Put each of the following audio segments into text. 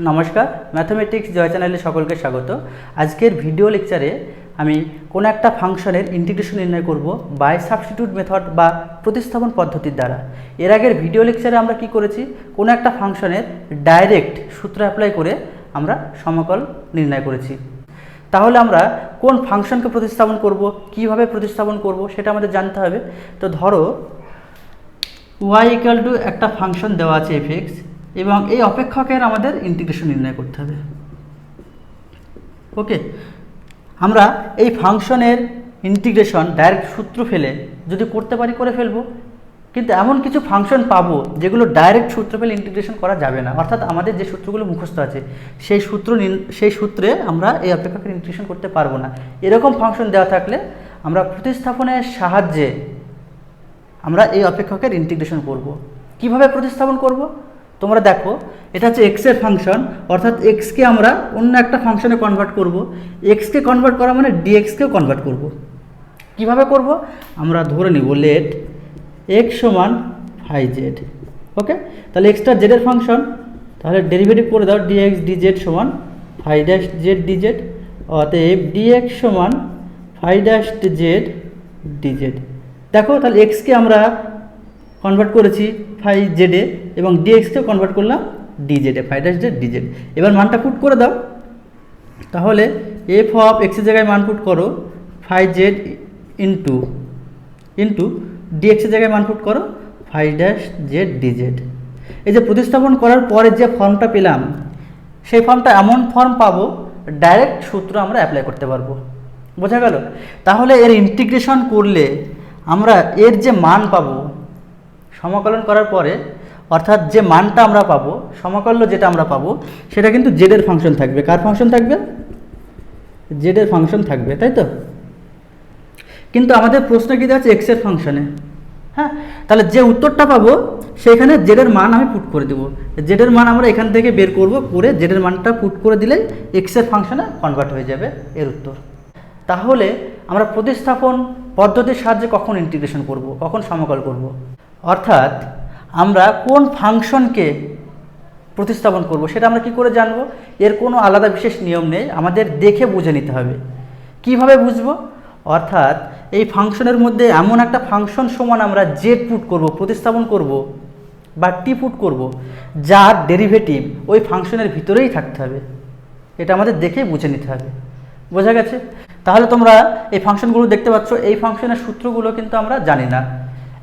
নমস্কার, ম্যাথমেটিক্স জয় চ্যানেলে সকলকে স্বাগত। আজকের ভিডিও লেকচারে আমি কোন একটা ফাংশনের ইন্টিগ্রেশন নির্ণয় করব বাই সাবস্টিটিউট মেথড বা প্রতিস্থাপন পদ্ধতির দ্বারা। এর আগের ভিডিও লেকচারে আমরা কি করেছি, কোনো একটা ফাংশনের ডাইরেক্ট সূত্র অ্যাপ্লাই করে আমরা সমাকল নির্ণয় করেছি। তাহলে আমরা কোন ফাংশনকে প্রতিস্থাপন করব, কিভাবে প্রতিস্থাপন করব সেটা আমাদের জানতে হবে। তো ধরো y ইকুয়াল টু একটা ফাংশন দেওয়া আছে f(x) এবং এই অপেক্ষকের আমাদের ইন্টিগ্রেশন নির্ণয় করতে হবে। ওকে, আমরা এই ফাংশনের ইন্টিগ্রেশন ডাইরেক্ট সূত্র ফেলে যদি করতে পারি করে ফেলবো, কিন্তু এমন কিছু ফাংশন পাবো যেগুলো ডাইরেক্ট সূত্র ফেলে ইন্টিগ্রেশন করা যাবে না, অর্থাৎ আমাদের যে সূত্রগুলো মুখস্থ আছে সেই সূত্রে আমরা এই অপেক্ষকের ইন্টিগ্রেশন করতে পারবো না। এরকম ফাংশন দেওয়া থাকলে আমরা প্রতিস্থাপনের সাহায্যে আমরা এই অপেক্ষকের ইন্টিগ্রেশন করব। কিভাবে প্রতিস্থাপন করব তোমরা দেখো, এটা হচ্ছে x এর ফাংশন, অর্থাৎ x কে আমরা অন্য একটা ফাংশনে কনভার্ট করব। x কে কনভার্ট করা মানে dx কেও কনভার্ট করব। কিভাবে করব আমরা ধরে নিব লেট x সমান ফাই জেড। ওকে, তাহলে এক্সটা জেডের ফাংশন, তাহলে ডেরিভেটিভ করে দাও dx dz সমান ফাই ড্যাশ জেড ডিজেড, অতএব dx সমান ফাই ড্যাশ জেড ডিজেড। দেখো তাহলে x কে আমরা কনভার্ট করেছি ফাই জেডে এবং ডিএক্সকেও কনভার্ট করলাম ডিজেডে, ফাই ড্যাশ জেড ডিজেড। এবার মানটা পুট করে দাও, তাহলে এফ অফ এক্সের জায়গায় মান পুট করো ফাই জেড ইন্টু ডিএক্সের জায়গায় মান পুট করো ফাই ড্যাশ জেড ডিজেড। এই যে প্রতিস্থাপন করার পরে যে ফর্মটা পেলাম, সেই ফর্মটা এমন ফর্ম পাবো ডাইরেক্ট সূত্র আমরা অ্যাপ্লাই করতে পারবো। বোঝা গেল? তাহলে এর ইন্টিগ্রেশন করলে আমরা এর যে মান পাবো সমাকলন করার পরে, অর্থাৎ যে মানটা আমরা পাবো, সমাকল্য যেটা আমরা পাবো সেটা কিন্তু জেডের ফাংশন থাকবে। কার ফাংশন থাকবে? জেডের ফাংশন থাকবে, তাই তো? কিন্তু আমাদের প্রশ্ন কি দেওয়া আছে এক্স এর ফাংশনে। হ্যাঁ, তাহলে যে উত্তরটা পাবো সেখানে জেডের মান আমি পুট করে দেবো। জেডের মান আমরা এখান থেকে বের করব, করে জেডের মানটা পুট করে দিলেই এক্স এর ফাংশনে কনভার্ট হয়ে যাবে এর উত্তর। তাহলে আমরা প্রতিস্থাপন পদ্ধতির সাহায্যে কখন ইন্টিগ্রেশন করব, কখন সমাকল করব, অর্থাৎ আমরা কোন ফাংশনকে প্রতিস্থাপন করব সেটা আমরা কি করে জানবো? এর কোনো আলাদা বিশেষ নিয়ম নেই, আমাদের দেখে বুঝে নিতে হবে। কিভাবে বুঝবো? অর্থাৎ এই ফাংশনের মধ্যে এমন একটা ফাংশন সমান আমরা জেড পুট করব, প্রতিস্থাপন করব বা টি পুট করব, যার ডেরিভেটিভ ওই ফাংশনের ভিতরেই থাকতে হবে। এটা আমাদের দেখেই বুঝে নিতে হবে। বোঝা গেছে? তাহলে তোমরা এই ফাংশনগুলো দেখতে পাচ্ছ, এই ফাংশনের সূত্রগুলো কিন্তু আমরা জানি না।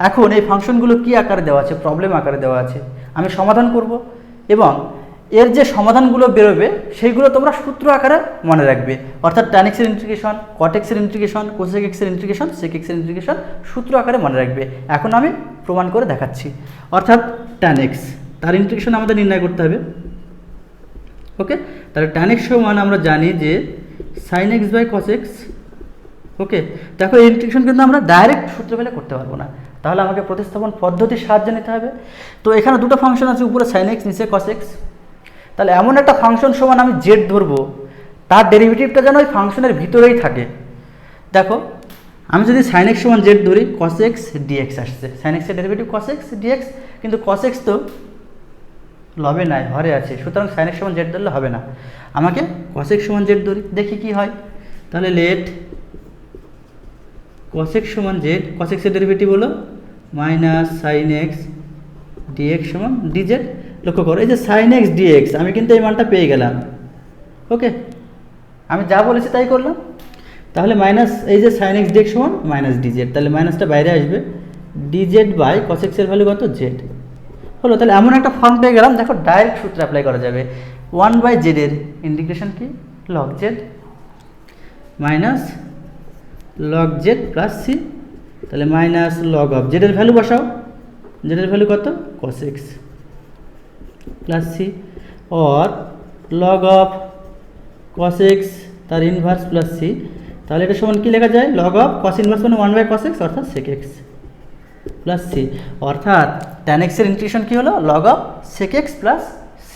এখন এই ফাংশনগুলো কি আকারে দেওয়া আছে? প্রবলেম আকারে দেওয়া আছে। আমি সমাধান করব এবং এর যে সমাধানগুলো বেরোবে সেইগুলো তোমরা সূত্র আকারে মনে রাখবে, অর্থাৎ tan x এর ইন্টিগ্রেশন, cot x এর ইন্টিগ্রেশন, cosec x এর ইন্টিগ্রেশন, sec x এর ইন্টিগ্রেশন সূত্র আকারে মনে রাখবে। এখন আমি প্রমাণ করে দেখাচ্ছি। অর্থাৎ tan x, তার ইন্টিগ্রেশন আমাদের নির্ণয় করতে হবে। ওকে, তাহলে tan x সমান আমরা জানি যে sin x by cos x। Okay, দেখো এই ইন্টিগ্রেশন কিন্তু আমরা ডাইরেক্ট সূত্র ফেলে করতে পারবো না, তাহলে আমাকে প্রতিস্থাপন পদ্ধতির সাহায্য নিতে হবে। তো এখানে দুটো ফাংশন আছে, উপরে sin x নিচে cos x। তাহলে এমন একটা ফাংশন সমান আমি জেড ধরবো, তার ডেরিভেটিভটা যেন ওই ফাংশনের ভিতরেই থাকে। দেখো আমি যদি sin x সমান জেড ধরি, cos x dx আসছে, sin x এর ডেরিভেটিভ cos x dx, কিন্তু cos x তো লবে নাই, হরে আছে, সুতরাং sin x সমান জেড ধরলে হবে না, আমাকে cos x সমান জেড ধরি, দেখি কি হয়। তাহলে লেট cos x সমান জেড, cos x এর ডেরিভেটিভ হলো মাইনাস sin x dx সমান dz। লক্ষ্য করো এই যে sin x dx, আমি কিন্তু এই মানটা পেয়ে গেলাম। ওকে, আমি যা বলেছি তাই করলাম। তাহলে মাইনাস এই যে sin x dx সমান মাইনাস dz, তাহলে মাইনাসটা বাইরে আসবে, dz বাই cos x এর ভ্যালু কত? z হলো। তাহলে এমন একটা ফর্ম পেয়ে গেলাম, দেখো ডাইরেক্ট সূত্র অ্যাপ্লাই করা যাবে। 1/z এর ইন্টিগ্রেশন কি? log z minus log z plus c, তাহলে মাইনাস log অফ z এর ভ্যালু বসাও, z এর ভ্যালু কত? cos x প্লাস c, और log অফ cos x তার ইনভার্স প্লাস c। তাহলে এটা সমান কি লেখা যায়? log অফ cos ইনভার্স মানে 1/cos x অর্থাৎ sec x প্লাস c, অর্থাৎ tan x এর ইন্টিগ্রেশন কি হলো? log of sec x plus c।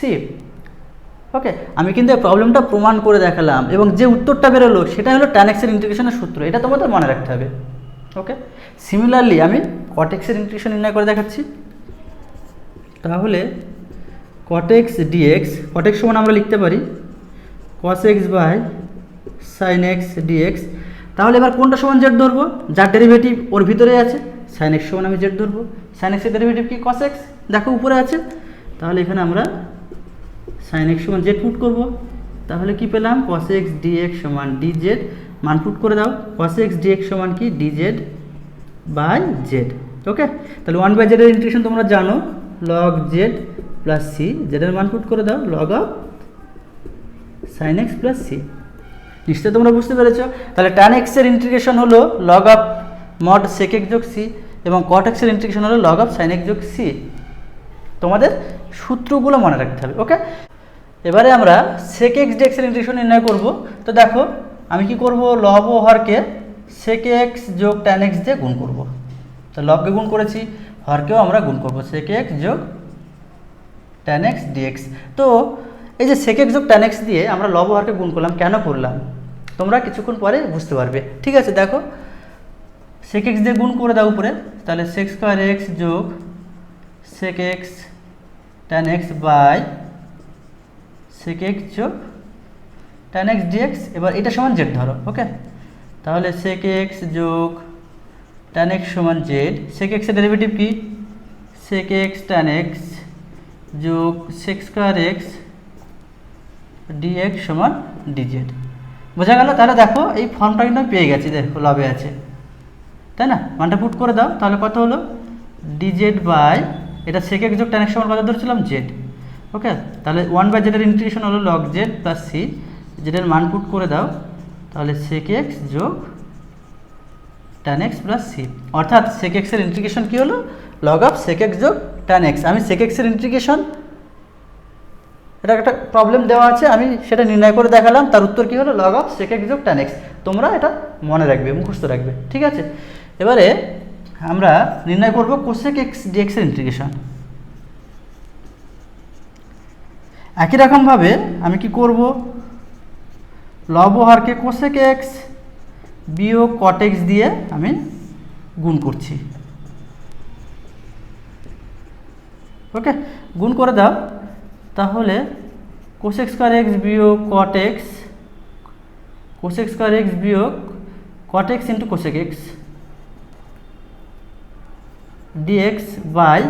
ওকে, আমি কিন্তু এই প্রবলেমটা প্রমাণ করে দেখালাম এবং যে উত্তরটা বেরোলো সেটা হলো tan x এর ইন্টিগ্রেশনের সূত্র, এটা তোমাদের মনে রাখতে হবে। ওকে, সিমিলারলি আমি cot x এর ইন্টিগ্রেশন নির্ণয় করে দেখাচ্ছি। তাহলে cot x dx, cot x সমান আমরা লিখতে পারি cos x by sin x dx। তাহলে এবার কোনটা সমান z ধরবো? যার ডেরিভেটিভ ওর ভিতরে আছে, sin x সমান আমি z ধরবো। sin x এর ডেরিভেটিভ কি? cos x, দেখো উপরে আছে। তাহলে এখানে আমরা sin x সমান z পুট করব। তাহলে কি পেলাম? cos x dx সমান dz, মান পুট করে দাও। cos x dx সমান কি? dz by z। ওকে, তাহলে 1/z এর ইন্টিগ্রেশন তোমরা জানো, log z plus c, z এর মান পুট করে দাও log of sin x plus c। নিশ্চয়ই তোমরা বুঝতে পেরেছো। তাহলে tan x এর ইন্টিগ্রেশন হলো log of mod sec x যোগ c এবং cot x এর ইন্টিগ্রেশন হলো log অফ sin x যোগ c। তোমাদের সূত্রগুলো মনে রাখতে হবে। ওকে, এবারে আমরা sec x dx এর ইন্টিগ্রেশন নির্ণয় করব। তো দেখো আমি কি করব? লব ও হরকে sec x যোগ tan x দিয়ে গুণ করব। তো লবকে গুণ করেছি, হরকেও আমরা গুণ করব, sec x যোগ tan x dx। তো এই যে sec x যোগ tan x দিয়ে আমরা লব ও হরকে গুণ করলাম, কেন করলাম তোমরা কিছুক্ষণ পরে বুঝতে পারবে। ঠিক আছে, দেখো sec x দিয়ে গুণ করে দাও উপরে, তাহলে sec স্কয়ার x যোগ sec x tan x by sec x যোগ tan x dx। এবার এটা সমান z ধরো। ওকে, তাহলে sec x যোগ tan x সমান z। sec x এর ডেরিভেটিভ কি? sec x tan x যোগ sec স্কয়ার x dx সমান dz। বোঝা গেল? তাহলে দেখো এই ফর্মটা কিন্তু আমি পেয়ে গেছি, দেখো লবে আছে, তাই না? মানটা পুট করে দাও, তাহলে কত হলো? dz বাই, এটা sec x যোগ tan x সমান কত ধরেছিলাম? z। ওকে, তাহলে 1/z এর ইন্টিগ্রেশন হলো log z plus c, z এর মান পুট করে দাও, তাহলে sec x যোগ tan x প্লাস c। অর্থাৎ sec x এর ইন্টিগ্রেশন কি হলো? log অফ sec x যোগ tan x। আমি sec x এর ইন্টিগ্রেশন, এটা একটা প্রবলেম দেওয়া আছে, আমি সেটা নির্ণয় করে দেখালাম, তার উত্তর কি হলো? log অফ sec x যোগ tan x। তোমরা এটা মনে রাখবে, মুখস্থ রাখবে। ঠিক আছে, এবারে আমরা নির্ণয় করব cosec x dx এর ইন্টিগ্রেশন। একই রকমভাবে আমি কি করব? লব ও হরকে cosec x বিয়োগ cot x দিয়ে আমি গুণ করছি। ওকে, গুণ করে দাও, তাহলে cosec স্কয়ার x বিয়োগ cot x, cosec square x বিয়োগ cot x into cosec x dx by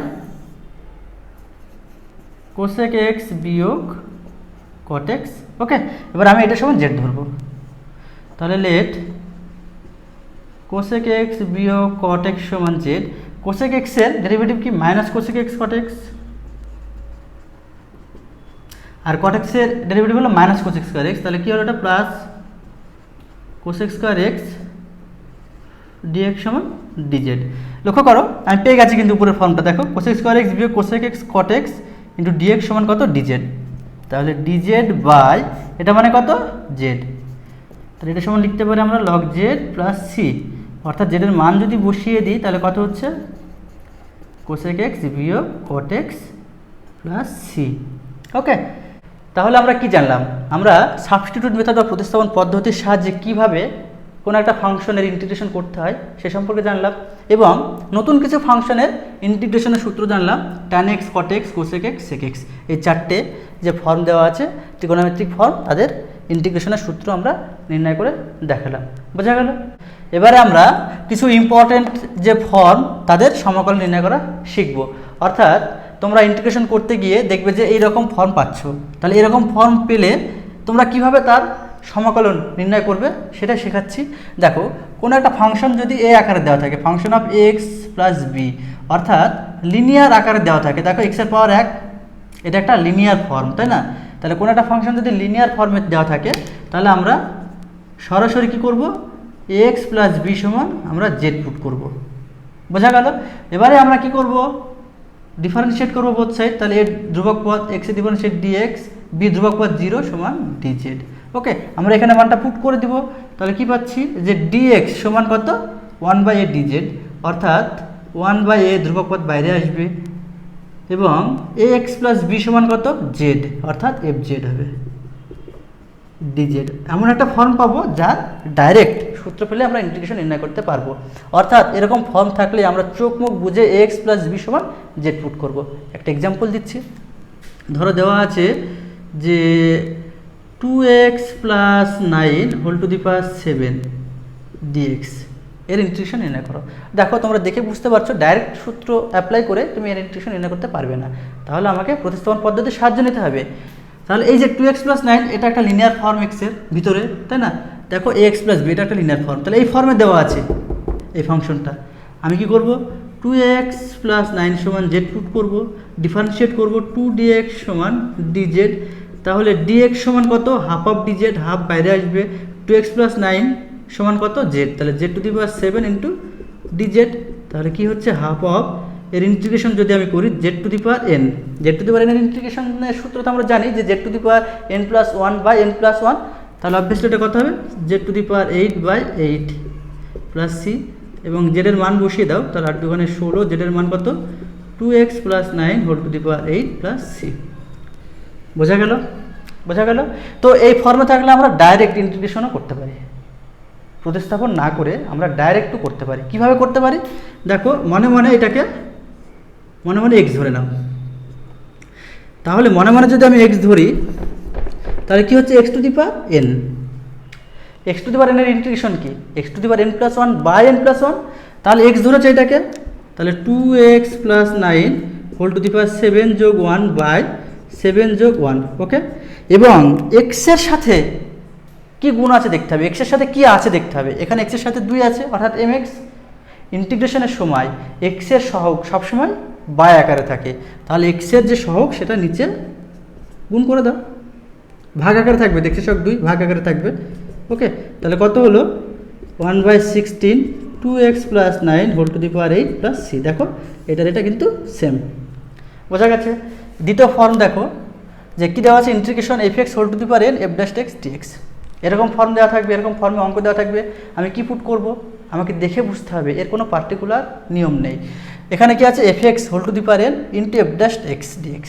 cosec x বিয়োগ cot x। ওকে, এবার আমি এটা সমান z ধরবো, তাহলে লেট cosec x বিয়োগ cot x সমান z। cosec x এর ডেরিভেটিভ কি? Minus cosec x cot x, আর cot x এর ডেরিভেটিভ হলো মাইনাস cosec স্কয়ার x। তাহলে কি হলো? এটা plus cosec square x dx সমান dz। লক্ষ্য করো আমি পেয়ে গেছি কিন্তু উপরের ফর্মটা, দেখো cosec স্কয়ার x বিয়োগ cosec x cot x into dx সমান কত? dz। তাহলে dz বাই এটা মানে কত? z। তাহলে এটা সমান লিখতে পারি আমরা log z প্লাস c। অর্থাৎ z এর মান যদি বসিয়ে দিই তাহলে কত হচ্ছে? cosec x বিয়োগ cot x প্লাস c। ওকে, তাহলে আমরা কি জানলাম? আমরা সাবস্টিটিউট মেথড বা প্রতিস্থাপন পদ্ধতির সাহায্যে কিভাবে কোনো একটা ফাংশনের ইন্টিগ্রেশন করতে হয় সে সম্পর্কে জানলাম, এবং নতুন কিছু ফাংশনের ইন্টিগ্রেশনের সূত্র জানলাম, tan x cot x cosec x sec x। এই চারটে যে ফর্ম দেওয়া আছে ত্রিকোণমিতিক ফর্ম, তাদের ইন্টিগ্রেশনের সূত্র আমরা নির্ণয় করে দেখালাম। বোঝা গেল? এবারে আমরা কিছু ইম্পর্টেন্ট যে ফর্ম তাদের সমাকলন নির্ণয় করা শিখব। অর্থাৎ তোমরা ইন্টিগ্রেশন করতে গিয়ে দেখবে যে এইরকম ফর্ম পাচ্ছ, তাহলে এরকম ফর্ম পেলে তোমরা কিভাবে তার সমাকলন নির্ণয় করবে সেটা শেখাচ্ছি। দেখো কোনো একটা ফাংশন যদি এ আকারে দেওয়া থাকে, function of x plus B, অর্থাৎ লিনিয়ার আকারে দেওয়া থাকে, দেখো এক্সের পাওয়ার 1, এটা একটা লিনিয়ার ফর্ম, তাই না? তাহলে কোনো একটা ফাংশন যদি লিনিয়ার ফর্মে দেওয়া থাকে তাহলে আমরা সরাসরি কী করব? এক্স প্লাস বি সমান আমরা জেড পুট করব। বোঝা গেল? এবারে আমরা কি করব? ডিফারেন্সিয়েট করবো বোথ সাইড, তাহলে এর ধ্রুবক পদ এক্স এর ডিফারেন্সিয়েট ডিএক্স, বি ধ্রুবক পদ 0 সমান ডিজেড। ওকে, আমরা এখানে মানটা পুট করে দিব, তাহলে কি পাচ্ছি? যে ডিএক্স সমান কত? 1/a ডিজেড, অর্থাৎ 1/a ধ্রুবক পদ বাইরে আসবে, এবং এ এক্স প্লাস বি সমান কত? জেড, অর্থাৎ এফ জেড হবে ডিজেড। এমন একটা ফর্ম পাবো যার ডাইরেক্ট সূত্র ফেলে আমরা ইন্টিগ্রেশন নির্ণয় করতে পারবো। অর্থাৎ এরকম ফর্ম থাকলে আমরা চোখ মুখ বুঝে এক্স প্লাস বি সমান জেড পুট করবো। একটা এক্সাম্পল দিচ্ছি, ধরো দেওয়া আছে যে 2x plus 9 whole to the power 7 DX এর ইন্টিগ্রেশন নির্ণয় করো। দেখো তোমরা দেখে বুঝতে পারছো ডাইরেক্ট সূত্র অ্যাপ্লাই করে তুমি এর ইন্টিগ্রেশন নির্ণয় করতে পারবে না, তাহলে আমাকে প্রতিস্থাপন পদ্ধতির সাহায্য নিতে হবে। তাহলে এই যে 2x প্লাস 9 এটা একটা লিনিয়ার ফর্ম এক্সের ভিতরে, তাই না? দেখো ax প্লাস b এটা একটা লিনিয়ার ফর্ম, তাহলে এই ফর্মে দেওয়া আছে এই ফাংশনটা। আমি কি করব, 2x প্লাস 9 সমান z পুট করব, ডিফারেন্সিয়েট করব 2dx সমান dz। তাহলে dx সমান কত, হাফ অফ dz, হাফ বাইরে আসবে, 2x প্লাস 9 সমান কত z, তাহলে z to the power 7 into dz। তাহলে কি হচ্ছে, হাফ অফ এর ইন্টিগ্রেশন যদি আমি করি z to the power n, z to the power n এর ইন্টিগ্রেশনের সূত্র তো আমরা জানি যে z to the power n plus 1 by n plus 1, তাহলে অবভিয়াসলি এটা কত হবে, z to the power 8 by 8 plus c, এবং z এর মান বসিয়ে দাও, তাহলে 8 দুগুণে 16, z এর মান কত 2x plus 9 whole to the power 8 plus c। বোঝা গেল? বোঝা গেল? তো এই ফর্মে থাকলে আমরা ডাইরেক্ট ইন্টিগ্রেশনও করতে পারি, প্রতিস্থাপন না করে আমরা ডাইরেক্টও করতে পারি। কিভাবে করতে পারি দেখো, মনে মনে এটাকে মনে মনে এক্স ধরে নাও। তাহলে মনে মনে যদি আমি এক্স ধরি তাহলে কি হচ্ছে, x to the power n, x to the power n এর ইন্টিগ্রেশন কি, x to the power n plus 1 by n plus 1। তাহলে এক্স ধরেছে এটাকে, তাহলে 2x plus 9 whole to the power 7 যোগ 1 বাই 7 যোগ 1। ওকে, এবং এক্সের সাথে কি গুণ আছে দেখতে হবে, এক্সের সাথে কি আছে দেখতে হবে। এখানে এক্সের সাথে 2 আছে, অর্থাৎ mx। ইন্টিগ্রেশনের সময় এক্সের সহগ সবসময় বাই আকারে থাকে, তাহলে এক্সের যে সহগ সেটা নিচে গুণ করে দাও, ভাগ আকারে থাকবে, দেখছে সব 2 ভাগ আকারে থাকবে। ওকে, তাহলে কত হলো 1/16 2x plus 9 whole to the power 8 plus c। দেখো এটা কিন্তু সেম, বোঝা গেছে? দ্বিতীয় ফর্ম দেখো যে কী দেওয়া আছে, integration fx whole to the power n f dash x dx। এরকম ফর্ম দেওয়া থাকবে, এরকম ফর্মে অঙ্ক দেওয়া থাকবে। আমি কি পুট করব, আমাকে দেখে বুঝতে হবে, এর কোনো পার্টিকুলার নিয়ম নেই। এখানে কি আছে, fx whole to the power n into f dash x dx।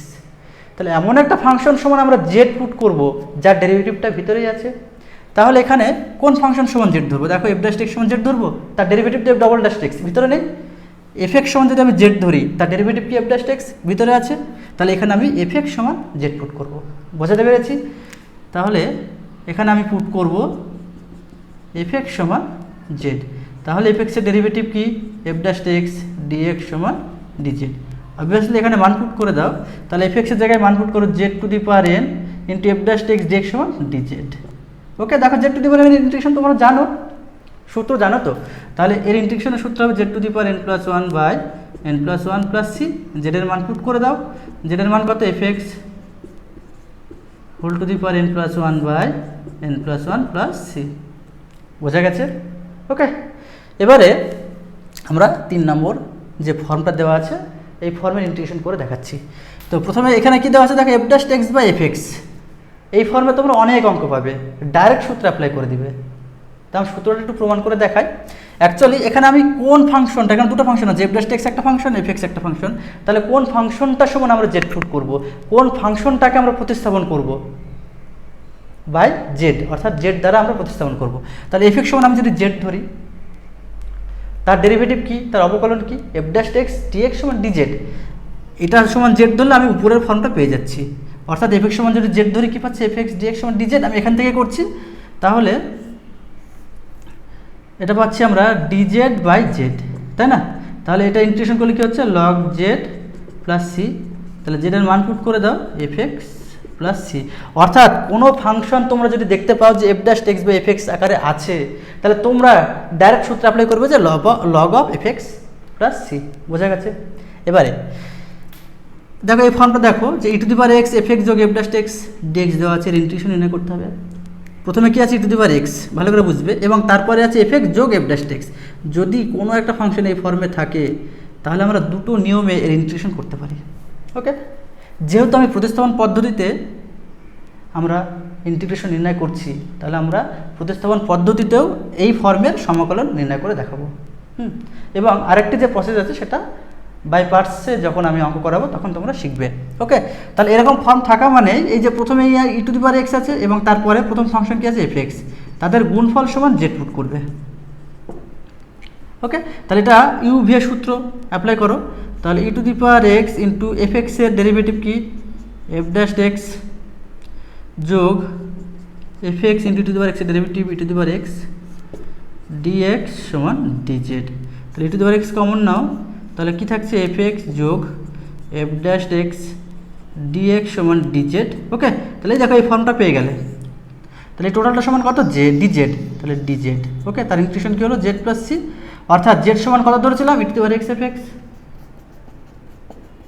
তাহলে এমন একটা ফাংশন সমান আমরা z পুট করব যার ডেরিভেটিভটা ভিতরেই আছে। তাহলে এখানে কোন ফাংশন সমান z ধরবো, দেখো f ড্যাশ x সমান z ধরবো, তার derivative f double dash x ভিতরে নেই। fx সমান যদি আমি z ধরি তার ডেরিভেটিভ কি f ড্যাশ x ভিতরে আছে, তাহলে এখানে আমি fx সমান z পুট করব। বোঝাতে পেরেছি? তাহলে এখানে আমি পুট করব fx সমান z, তাহলে fx এর ডেরিভেটিভ কি f ড্যাশ x dx সমান dz। অবভিয়াসলি এখানে মান পুট করে দাও, তাহলে fx এর জায়গায় মান পুট করো z to the power n into f dash x dx সমান dz। ওকে, দেখো z to the power n এর ইন্টিগ্রেশন তোমরা জানো, সূত্র জানো তো, তাহলে এর ইন্টিগ্রেশনের সূত্র হবে z to the power n plus 1 by n plus 1 plus c। z এর মান পুট করে দাও, z এর মান কত fx whole to the power n plus 1 by n plus 1 plus c। বোঝা গেছে? ওকে, এবারে আমরা 3 নম্বর যে ফর্মটা দেওয়া আছে এই ফর্মের ইন্টিগ্রেশন করে দেখাচ্ছি। তো প্রথমে এখানে কি দেওয়া আছে দেখো, f dash x by fx। এই ফর্মে তোমরা অনেক অঙ্ক পাবে, ডাইরেক্ট সূত্র অ্যাপ্লাই করে দিবে। তো আমি সূত্রটা একটু প্রমাণ করে দেখাই। অ্যাকচুয়ালি এখানে আমি কোন ফাংশনটা, এখানে দুটো ফাংশন আছে, f ড্যাশ x একটা ফাংশন, fx একটা ফাংশন। তাহলে কোন ফাংশনটা সমান আমরা z পুট করব, কোন ফাংশনটাকে আমরা প্রতিস্থাপন করব বাই z, অর্থাৎ z দ্বারা আমরা প্রতিস্থাপন করব। তাহলে fx সমান আমি যদি z ধরি, তার ডেরিভেটিভ কি, তার অবকলন কি, f ড্যাশ x dx সমান dz। এটা সমান z ধরলে আমি উপরের ফর্মটা পেয়ে যাচ্ছি, অর্থাৎ fx সমান যদি z ধরি কি পাচ্ছি, fx dx সমান dz। আমি এখান থেকে করছি, তাহলে এটা পাচ্ছি আমরা dz বাই z, তাই না? তাহলে এটা ইন্টিগ্রেশন করলে কি হচ্ছে, log z প্লাস c। তাহলে z এর মান পুট করে দাও fx প্লাস c। অর্থাৎ কোনো ফাংশন তোমরা যদি দেখতে পাও যে f dash x by fx আকারে আছে, তাহলে তোমরা ডাইরেক্ট সূত্র অ্যাপ্লাই করবে যে log of fx plus c। বোঝা গেছে? এবারে দেখো এই ফর্মটা দেখো যে e to the power x fx যোগ f ড্যাশ x dx দেওয়া আছে, ইন্টিগ্রেশন নির্ণয় করতে হবে। প্রথমে কি আছে, e to the power x, ভালো করে বুঝবে, এবং তারপরে আছে fx যোগ f ড্যাশ x। যদি কোনো একটা ফাংশন এই ফর্মে থাকে তাহলে আমরা দুটো নিয়মে এর ইন্টিগ্রেশন করতে পারি। ওকে, যেহেতু আমি প্রতিস্থাপন পদ্ধতিতে আমরা ইন্টিগ্রেশন নির্ণয় করছি, তাহলে আমরা প্রতিস্থাপন পদ্ধতিতেও এই ফর্মের সমাকলন নির্ণয় করে দেখাবো। এবং আরেকটি যে প্রসেস আছে সেটা বাই পার্টসে যখন আমি অঙ্ক করাবো তখন তোমরা শিখবে। ওকে, তাহলে এরকম ফর্ম থাকা মানে এই যে প্রথমে ই টু দি পাওয়ার এক্স আছে এবং তারপরে প্রথম ফাংশন কি আছে fx, তাদের গুণফল সমান z পুট করবে। ওকে, তাহলে এটা ইউভি এর সূত্র অ্যাপ্লাই করো। তাহলে e to the power x into fx এর ডেরিভেটিভ কি, এফ ড্যাশ এক্স যোগ f x into to the power x derivative e to the power x dx সমান ডিজেড। তাহলে e to the power x common নাও, তাহলে কি থাকছে f x যোগ এফ ড্যাশ এক্স ডিএক্স সমান ডিজেড। ওকে, তাহলে দেখো এই ফর্মটা পেয়ে গেলে, তাহলে এই টোটালটা সমান কত জে ডিজেড, তাহলে ডিজেড। ওকে, তার ইন্টিগ্রেশন কী হলো জেড প্লাস সি, অর্থাৎ জেড সমান কত ধরেছিলাম e to the power x f x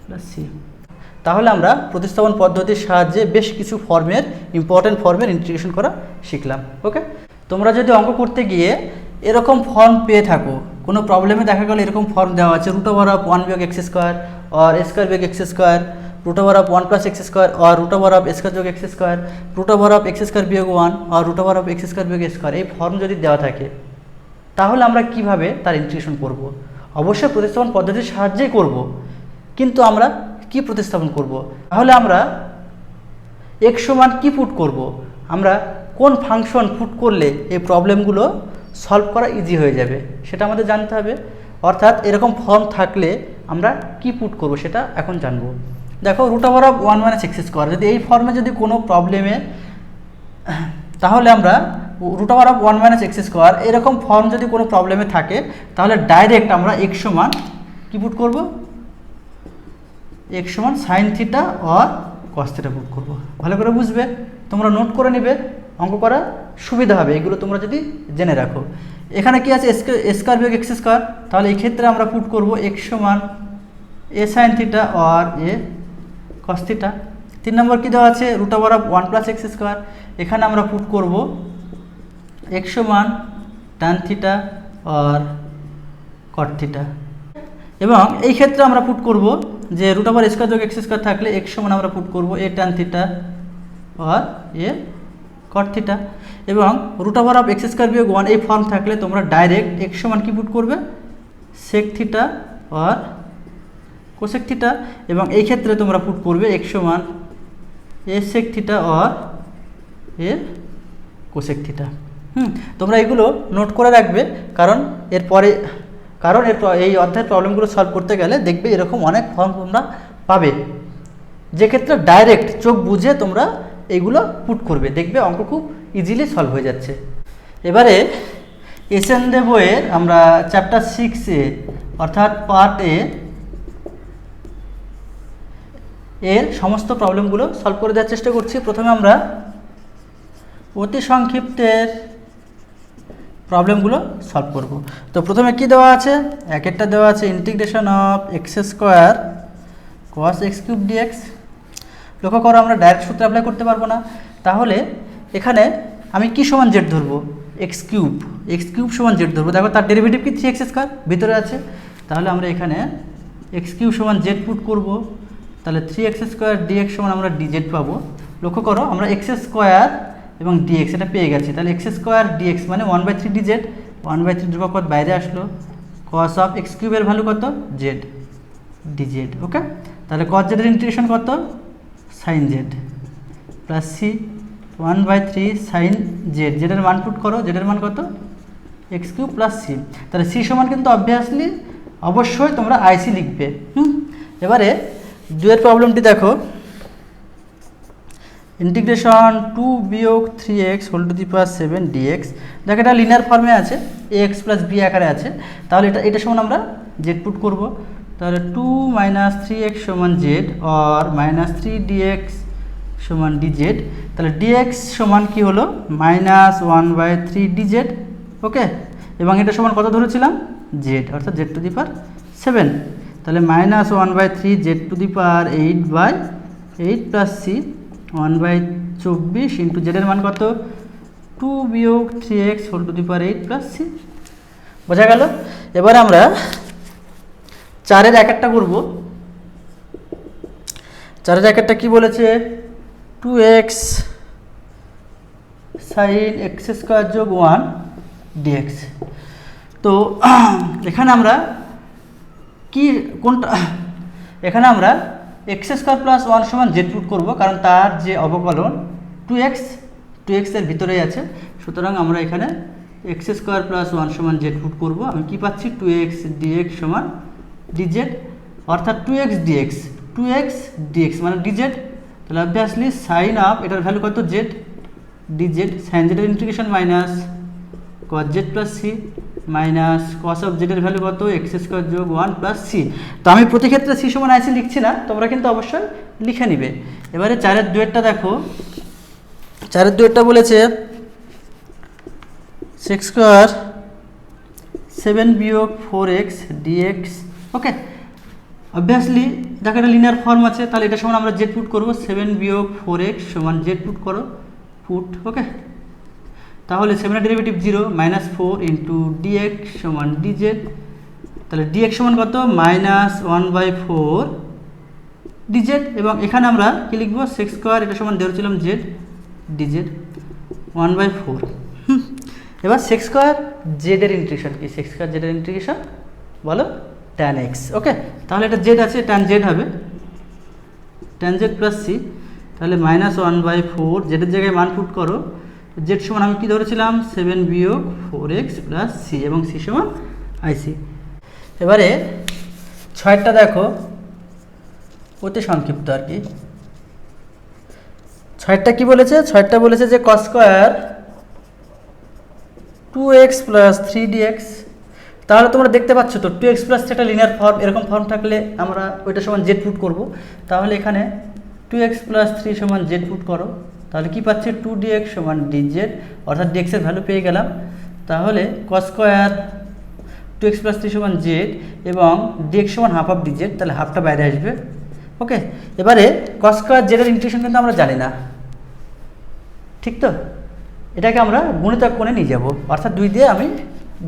plus c. তাহলে আমরা প্রতিস্থাপন পদ্ধতির সাহায্যে বেশ কিছু ফর্মের ইম্পর্টেন্ট ফর্মের ইন্টিগ্রেশন করা শিখলাম। ওকে, তোমরা যদি অঙ্ক করতে গিয়ে এরকম ফর্ম পেয়ে থাকো, কোনো প্রবলেমে দেখা গেল এরকম ফর্ম দেওয়া আছে রুট ওভার অফ 1 বিয়োগ এক্স স্কোয়ার আর এ স্কোয়ার বিয়োগ x square, root over of 1 plus x square আর root over of a square যোগ x square, root over of x square বিয়োগ 1 আর root over of x square বিয়োগ x square, এই form যদি দেওয়া থাকে তাহলে আমরা কিভাবে তার ইন্টিগ্রেশন করব? অবশ্যই প্রতিস্থাপন পদ্ধতির সাহায্যেই করব, কিন্তু আমরা কি প্রতিস্থাপন করব? তাহলে আমরা x সমান কি পুট করব? আমরা কোন ফাংশন পুট করলে এই প্রবলেমগুলো সলভ করা ইজি হয়ে যাবে সেটা আমাদের জানতে হবে। অর্থাৎ এরকম ফর্ম থাকলে আমরা কি পুট করব সেটা এখন জানবো। দেখো root over of 1 minus x square, যদি এই ফর্মে যদি কোনো প্রবলেমে, তাহলে আমরা root over of 1 minus x square এরকম ফর্ম যদি কোনো প্রবলেমে থাকে তাহলে ডাইরেক্ট আমরা x সমান কি পুট করব? x সমান সাইন থিটা আর কস থিটা পুট করব। ভালো করে বুঝবে, তোমরা নোট করে নেবে, অঙ্ক করা সুবিধা হবে এগুলো তোমরা যদি জেনে রাখো। এখানে কি আছে এ স্কোয়ার বিয়োগ এক্স স্কোয়ার, তাহলে এই ক্ষেত্রে আমরা পুট করব x সমান এ সাইন থিটা আর এ কস থিটা। 3 নম্বর কি দেওয়া আছে root over of 1 plus x square, এখানে আমরা পুট করব x সমান ট্যান থিটা আর কট থিটা। এবং এই ক্ষেত্রে আমরা পুট করব যে রুট ওভার স্কোয়ার যোগ এক্স স্কোয়ার থাকলে x সমান আমরা পুট করব এ ট্যান থিটা আর এ কট থিটা। এবং root over of x square বিয়োগ 1 এই ফর্ম থাকলে তোমরা ডাইরেক্ট x সমান কি পুট করবে? সেক থিটা আর কোসেক থিটা। এবং এই ক্ষেত্রে তোমরা পুট করবে x সমান এ সেক থিটা আর এ কোসেক থিটা। তোমরা এগুলো নোট করে রাখবে, কারণ এই অধ্যায়ের প্রবলেমগুলো সলভ করতে গেলে দেখবে এরকম অনেক ফর্ম তোমরা পাবে, যে ক্ষেত্রে ডাইরেক্ট চোখ বুঝে তোমরা এইগুলো পুট করবে, দেখবে অঙ্ক খুব ইজিলি সলভ হয়ে যাচ্ছে। এবারে এসএনডে বইয়ের আমরা চ্যাপ্টার 6 অর্থাৎ পার্ট এর সমস্ত প্রবলেমগুলো সলভ করে দেওয়ার চেষ্টা করছি। প্রথমে আমরা অতি সংক্ষিপ্তের প্রবলেমগুলো সলভ করব। তো প্রথমে কি দেওয়া আছে, একটা দেওয়া আছে integration of x square cos x cube dx. লক্ষ্য করো আমরা ডাইরেক্ট সূত্র অ্যাপ্লাই করতে পারবো না, তাহলে এখানে আমি কি সমান জেড ধরবো? এক্স কিউব সমান জেড ধরবো। দেখো তার ডেরিভেটিভ কি 3x স্কোয়ার ভিতরে আছে, তাহলে আমরা এখানে এক্স কিউব সমান জেড পুট করব, তাহলে 3x স্কোয়ার ডিএক্স সমান আমরা ডিজেড পাবো। লক্ষ্য করো আমরা এক্স স্কোয়ার এবং ডিএক্স এটা পেয়ে গেছি, তাহলে এক্স স্কোয়ার ডিএক্স মানে 1/3 ডিজেড, 1/3 ধ্রুবক বাইরে আসলো, কস অফ এক্স কিউবের ভ্যালু কত? Z dz. ওকে, তাহলে কস জেডের ইন্টিগ্রেশন কত? Sine z plus c 1/3 sine z, জেডের মান পুট করো, জেডের মান কত? X cube plus c. তাহলে সি সমান কিন্তু অবভিয়াসলি অবশ্যই তোমরা আইসি লিখবে। এবারে দুয়ের প্রবলেমটি দেখো, ইন্টিগ্রেশন 2 বিয়োগ 3x whole to the power 7 dx. দেখো এটা লিনিয়ার ফর্মে আছে, এক্স প্লাস বি আকারে আছে, তাহলে এটা সমান আমরা জেড পুট করব। তাহলে 2 মাইনাস 3x সমান জেড আর মাইনাস 3 ডিএক্স সমান ডিজেড। তাহলে ডিএক্স সমান কি হলো? Minus 1/3 DZ. ওকে, এবং এটা সমান কত ধরেছিলাম? জেড, অর্থাৎ জেড টু দি পাওয়ার 7। তাহলে minus 1/3 z to the power 8/8 plus c 1/24 into জেডের মান কত? 2 বিয়োগ 3x whole to the power 8 plus c. বোঝা গেল? এবার আমরা 4-এর একটা করব। 4-এর একটা কি বলেছে? 2x সাইন এক্স স্কোয়ার যোগ 1 ডিএক্স। তো এখানে আমরা এখানে আমরা এক্স স্কোয়ার প্লাস 1 সমান জেড পুট করবো, কারণ তার যে অবকলন 2x এর ভিতরেই আছে, সুতরাং আমরা এখানে এক্স স্কোয়ার প্লাস 1 সমান জেড পুট করবো। আমি কি পাচ্ছি? 2x ডিএক্স সমান ডিজেড, অর্থাৎ 2x ডিএক্স মানে ডিজেড। তো তাহলে অবভিয়াসলি সাইন অফ এটার ভ্যালু কত জেড ডিজেড, সাইন জেডের integration minus cos z plus c minus cos of জেডের ভ্যালু কত এক্স স্কোয়ার যোগ 1 প্লাস সি। তো আমি প্রতি ক্ষেত্রে সি সমান আইসি লিখছি না, তোমরা কিন্তু অবশ্যই লিখে নিবে। এবারে 4-এর 2-এরটা দেখো, 4-এর 2-এরটা বলেছে সেক্স স্কোয়ার 7 বিয়োগ 4x dx। ওকে, অবভিয়াসলি দেখো এটা লিনিয়ার ফর্ম আছে, তাহলে এটা সমান আমরা জেড পুট করবো, 7 বিয়োগ 4x সমান জেড পুট করো পুট। ওকে, তাহলে 7-এর ডেরিভেটিভ 0 মাইনাস 4 ইন্টু dx সমান dz। তাহলে dx সমান কত মাইনাস 1/4 dz, এবং এখানে আমরা কি লিখবো সেক্স স্কোয়ার এটা সমান ধরেছিলাম জেড dz 1/4। এবার সেক্স স্কোয়ার জেডের ইন্টিগ্রেশন কি, সেক্স স্কোয়ার জেডের ইন্টিগ্রেশন বলো tan x। ওকে, তাহলে এটা জেড আছে tan জেড হবে tan জেড প্লাস সি, তাহলে মাইনাস 1/4 জেডের জায়গায় মান পুট করো, জেড সমান আমি কি ধরেছিলাম 7 বিয়োগ 4x প্লাস সি, এবং সি সমান আইসি। এবারে 6-টা দেখো, অতি সংক্ষিপ্ত আর কি। 6-টা কি বলেছে, 6-টা বলেছে যে cos square 2x plus 3dx। তাহলে তোমরা দেখতে পাচ্ছ তো 2x প্লাস একটা লিনিয়ার ফর্ম, এরকম ফর্ম থাকলে আমরা ওইটা সমান জেড পুট করব। তাহলে এখানে 2x প্লাস 3 সমান জেড পুট করো, তাহলে কি পাচ্ছে 2dx সমান dz, অর্থাৎ dx এর ভ্যালু পেয়ে গেলাম। তাহলে cos স্কয়ার 2x প্লাস 3 সমান জেড এবং dx সমান হাফ অফ dz, তাহলে হাফটা বাইরে আসবে। ওকে, এবারে cos স্কয়ার জেডের ইন্টিগ্রেশন কিন্তু আমরা জানি না, ঠিক তো? এটাকে আমরা গুণিতক কোণে নিয়ে যাব, অর্থাৎ 2 দিয়ে আমি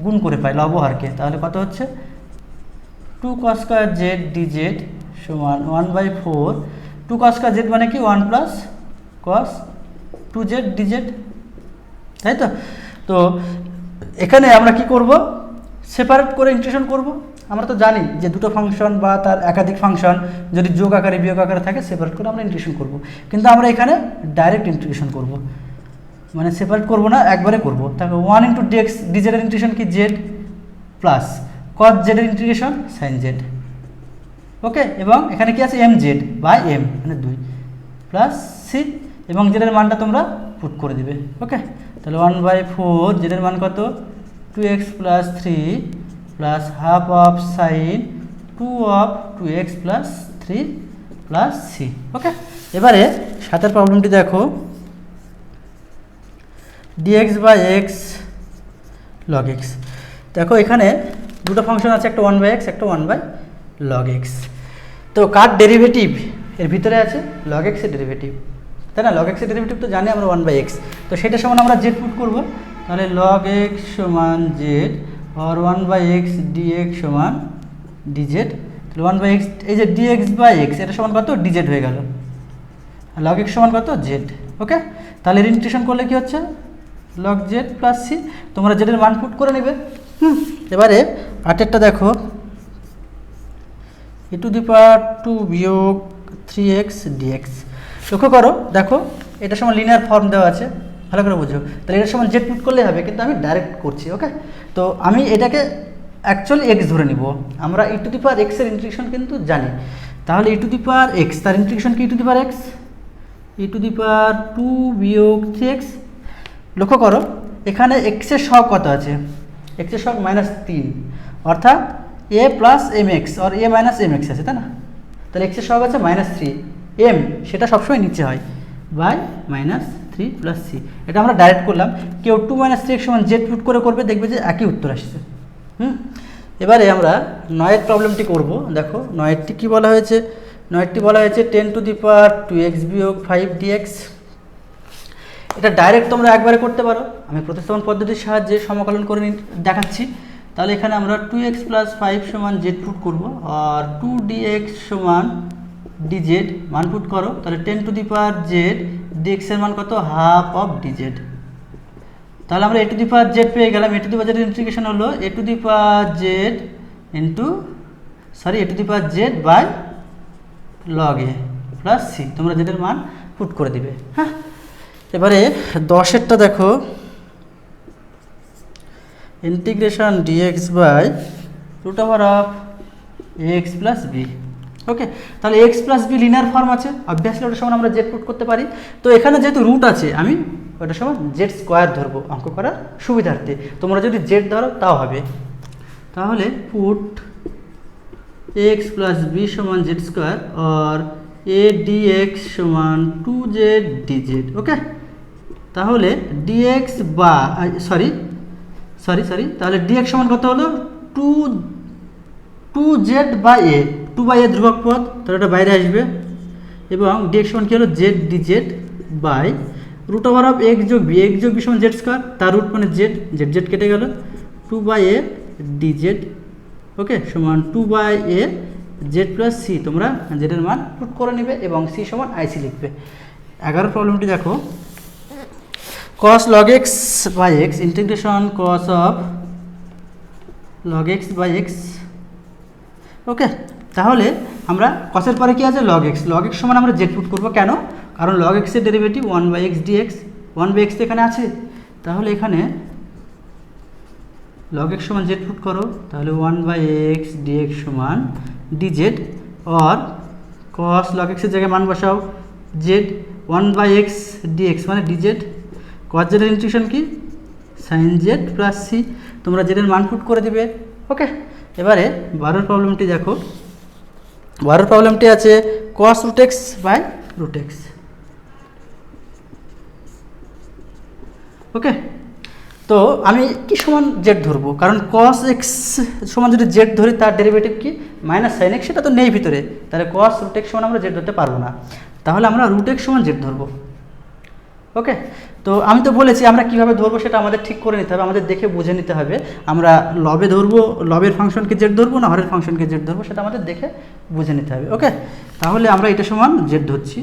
গুণ করে পাই লবহারকে। তাহলে কত হচ্ছে 2 cos স্কয়ার জেড dz সমান 1/4। 2 cos স্কয়ার জেড মানে কি 1 প্লাস cos 2z dz, তাই তো? তো এখানে আমরা কি করব, সেপারেট করে ইন্টিগ্রেশন করব। আমরা তো জানি যে দুটো ফাংশন বা তার একাধিক ফাংশন যদি যোগ আকারে বিয়োগ আকারে থাকে সেপারেট করে আমরা ইন্টিগ্রেশন করব, কিন্তু আমরা এখানে ডাইরেক্ট ইন্টিগ্রেশন করব, মানে সেপারেট করব না, একবারে করব। তাহলে 1 ইন্টু dx dz এর ইন্টিগ্রেশন কি জেড প্লাস cos z এর ইন্টিগ্রেশন sin z। ওকে, এবং এখানে কি আছে mz বাই m মানে 2 প্লাস সি, এবং জেড এর মানটা তোমরা পুট করে দিবে। ওকে, তাহলে 1/4 জেড এর মান কত 2x plus 3 plus half of sine 2 of 2x plus 3 plus c. Okay, এবারে 7-এর প্রবলেমটি দেখো, dx by x log x। দেখো এখানে দুটো ফাংশন আছে, একটা 1/x একটা 1/log x। তো কার ডেরিভেটিভ এর ভিতরে আছে log x এর ডেরিভেটিভ, তাই না? log x এর ডেরিভেটিভ তো জানি আমরা 1/x, তো সেটা সমান আমরা z পুট করব। তাহলে log x সমান z আর 1/x dx সমান dz। তাহলে 1/x এই যে dx বাই x এটা সমান কত dz হয়ে গেল, log x সমান কত z। ওকে, তাহলে ইন্টিগ্রেশন করলে কি হচ্ছে log z প্লাস c, তোমরা z এর মান পুট করে নেবে। এবারে 8-এরটা দেখো, e⁻² বিয়োগ 3x dx। লক্ষ্য করো, দেখো এটা সমান লিনিয়ার ফর্ম দেওয়া আছে, ভালো করে বুঝো। তাহলে এটা সমান জেড পুট করলেই হবে, কিন্তু আমি ডাইরেক্ট করছি। ওকে, তো আমি এটাকে অ্যাকচুয়ালি এক্স ধরে নিব। আমরা e⁻x এর ইন্টিগ্রেশন কিন্তু জানি, তাহলে e⁻x তার ইন্টিগ্রেশন কি e⁻x e⁻² বিয়োগ 3x। লক্ষ্য করো এখানে x এর সহগ কত আছে, x এর সহগ -3, অর্থাৎ a প্লাস mx আর a মাইনাস mx আছে, তাই না? তাহলে x এর সহগ আছে -3, m সেটা সবসময় নিচে হয় বাই -3 প্লাস c। এটা আমরা ডাইরেক্ট করলাম, কেউ 2 - 3x সমান জেড পুট করে করবে, দেখবে যে একই উত্তর আসছে। এবারে আমরা 9-এর প্রবলেমটি করব। দেখো 9-টি কী বলা হয়েছে, 9টি বলা হয়েছে 10⁻²x বিয়োগ 5 dx। এটা ডাইরেক্ট তোমরা একবারে করতে পারো, আমি প্রতিস্থাপন পদ্ধতির সাহায্যে সমাকলন করে দেখাচ্ছি। তাহলে এখানে আমরা 2x প্লাস 5 সমান জেড পুট করব, আর 2dx সমান dz মান পুট করো। তাহলে 10⁻z dx এর মান কত হাফ অফ dz। তাহলে আমরা a⁻z পেয়ে গেলাম, a⁻z এর ইন্টিগ্রেশন হলো a⁻z by log a plus c। তোমরা z এর মান পুট করে দিবে। হ্যাঁ, এবারে 10-এরটা দেখো, integration dx by √x plus b। Okay, তাহলে x plus b linear form আছে, অবভিয়াসলি ওটার সমান আমরা জেড পুট করতে পারি। তো এখানে যেহেতু রুট আছে আমি ওটার সমান জেড স্কোয়ার ধরবো অঙ্ক করার সুবিধার্থে। তোমরা যদি জেড ধরো তাও হবে। তাহলে পুট এক্স প্লাস বি সমান জেড স্কোয়ার আর এ ডি এক্স সমান 2z dz। ওকে, তাহলে ডিএক্স বা সরি তাহলে ডিএক্স সমান কত হলো 2z বাই এ, 2 বাই এ ধ্রুবক পদ, তাহলে ওটা বাইরে আসবে, এবং ডিএক্স সমান কী হলো z dz by root over of x যোগ বি, এক্স যোগ বি সমান জেড স্কোয়ার, তার রুট মানে জেড, জেড জেড কেটে গেল, 2 বাই এ ডিজেড। ওকে, সমান 2 by a z plus c. তোমরা জেডের মান পুট করে নেবে এবং সি সমান আইসি লিখবে। 11 প্রবলেমটি দেখো, cos log x by x ইন্টিগ্রেশন cos of log x by x। ওকে, তাহলে আমরা cos-এর পরে কি আছে log x, log x সমান আমরা জেড পুট করবো। কেন? কারণ log x এর derivative 1 by x dx, 1 by x তো এখানে আছে, তাহলে এখানে log x সমান জেড পুট করো, তাহলে 1 বাই এক্স ডিএক্স সমান ডিজেড, আর cos log x এর জায়গায় মান বসাও জেড, 1 বাই এক্স ডিএক্স মানে ডিজেড, cos জেডের ইন্টিগ্রেশন কি সাইন জেড প্লাস সি। তোমরা জেডের মান পুট করে দিবে। ওকে, এবারে 12 প্রবলেমটি দেখো, 12 প্রবলেমটি আছে cos root x by root x. Okay, তো আমি কি সমান জেড ধরবো, কারণ cos এক্স সমান যদি জেড ধরি তার ডেরিভেটিভ কি মাইনাস সাইন এক্স, সেটা তো নেই ভিতরে, তাহলে cos রুট এক্স সমান আমরা জেড ধরতে পারবো না, তাহলে আমরা রুট এক্স সমান জেড ধরবো। ওকে, তো আমি তো বলেছি আমরা কীভাবে ধরবো সেটা আমাদের ঠিক করে নিতে হবে, আমাদের দেখে বুঝে নিতে হবে আমরা লবে ধরবো, লবের ফাংশনকে জেড ধরবো না হরের ফাংশনকে জেড ধরবো, সেটা আমাদের দেখে বুঝে নিতে হবে। ওকে, তাহলে আমরা এটা সমান জেড ধরছি।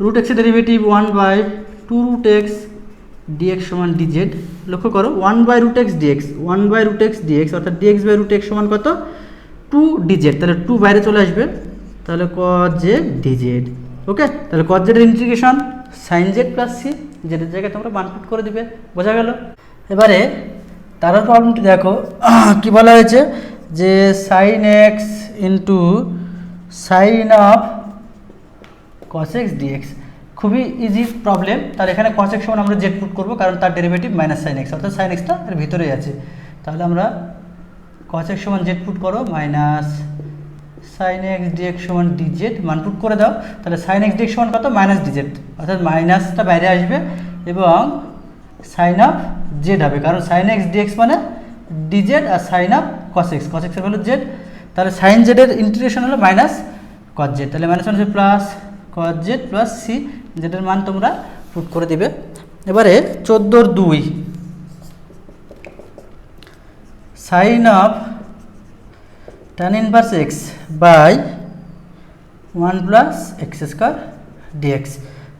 রুট এক্সের derivative 1 by 2 root x dx সমান ডিজেড। লক্ষ্য করো 1 by root x dx, 1 by root x dx অর্থাৎ ডিএক্স বাই রুট এক্স সমান কত 2 ডিজেড, তাহলে 2 বাইরে চলে আসবে, তাহলে cos জেড ডিজেড। ওকে, তাহলে cos জেডের integration sine z plus c, জেডের জায়গায় তোমরা মান পুট করে দিবে। বোঝা গেল? এবারে তার প্রবলেমটি দেখো, কি বলা হয়েছে যে sine x into sine of cos x dx. খুবই ইজি প্রবলেম। তাহলে এখানে cos এক্স সমান আমরা জেড পুট করবো, কারণ তার ডেরিভেটিভ মাইনাস সাইন এক্স, অর্থাৎ সাইন এক্সটা এর ভিতরেই আছে। তাহলে আমরা cos এক্স সমান জেড পুট করো মাইনাস সাইন এক্স ডিএক্স সমান ডিজেড, মান পুট করে দাও, তাহলে সাইন এক্স ডিএক্স সমান কত মাইনাস ডিজেড, অর্থাৎ মাইনাসটা বাইরে আসবে এবং সাইন অফ জেড হবে, কারণ সাইন এক্স ডিএক্স মানে DZ R sign of cos x, cos এক্সের হলো জেড, তাহলে সাইন জেডের ইন্টিগ্রেশন হলো মাইনাস cos জেড, তাহলে মাইনাস মানে plus cos z plus c, জেডের মান তোমরা পুট করে দিবে। এবারে 14/2 sign of tan inverse x by 1 plus x square dx.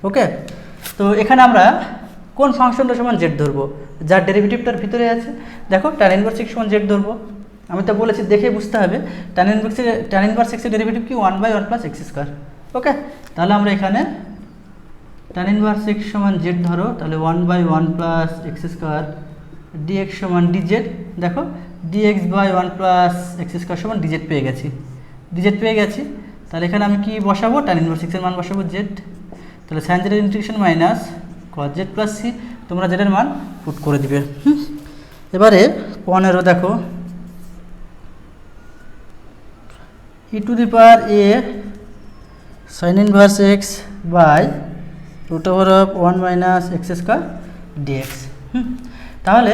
Okay, তো এখানে আমরা কোন ফাংশনটা সমান জেড ধরবো, যার ডেরিভেটিভটার ভিতরে আছে। দেখো tan ইনভার্স এক্স সমান জেড ধরবো, আমি তো বলেছি দেখে বুঝতে হবে। tan ইনভার্স এক্সের ডেরিভেটিভ কি 1 by 1 plus x square. Okay, তাহলে আমরা এখানে tan ইনভার্স এক্স সমান জেড ধরো, তাহলে 1 by 1 plus x square dx সমান ডিজেড। দেখো dx by 1 plus x square সমান ডিজেড পেয়ে গেছি, তাহলে এখানে আমি কি বসাবো, tan ইনভার্স এক্সের মান বসাবো জেড, তাহলে সাইন জেডের integration minus cos z plus c, তোমরা জেডের মান পুট করে দিবে। এবারে 15 দেখো, e to the power a sine inverse x by root over of 1 minus x square dx. তাহলে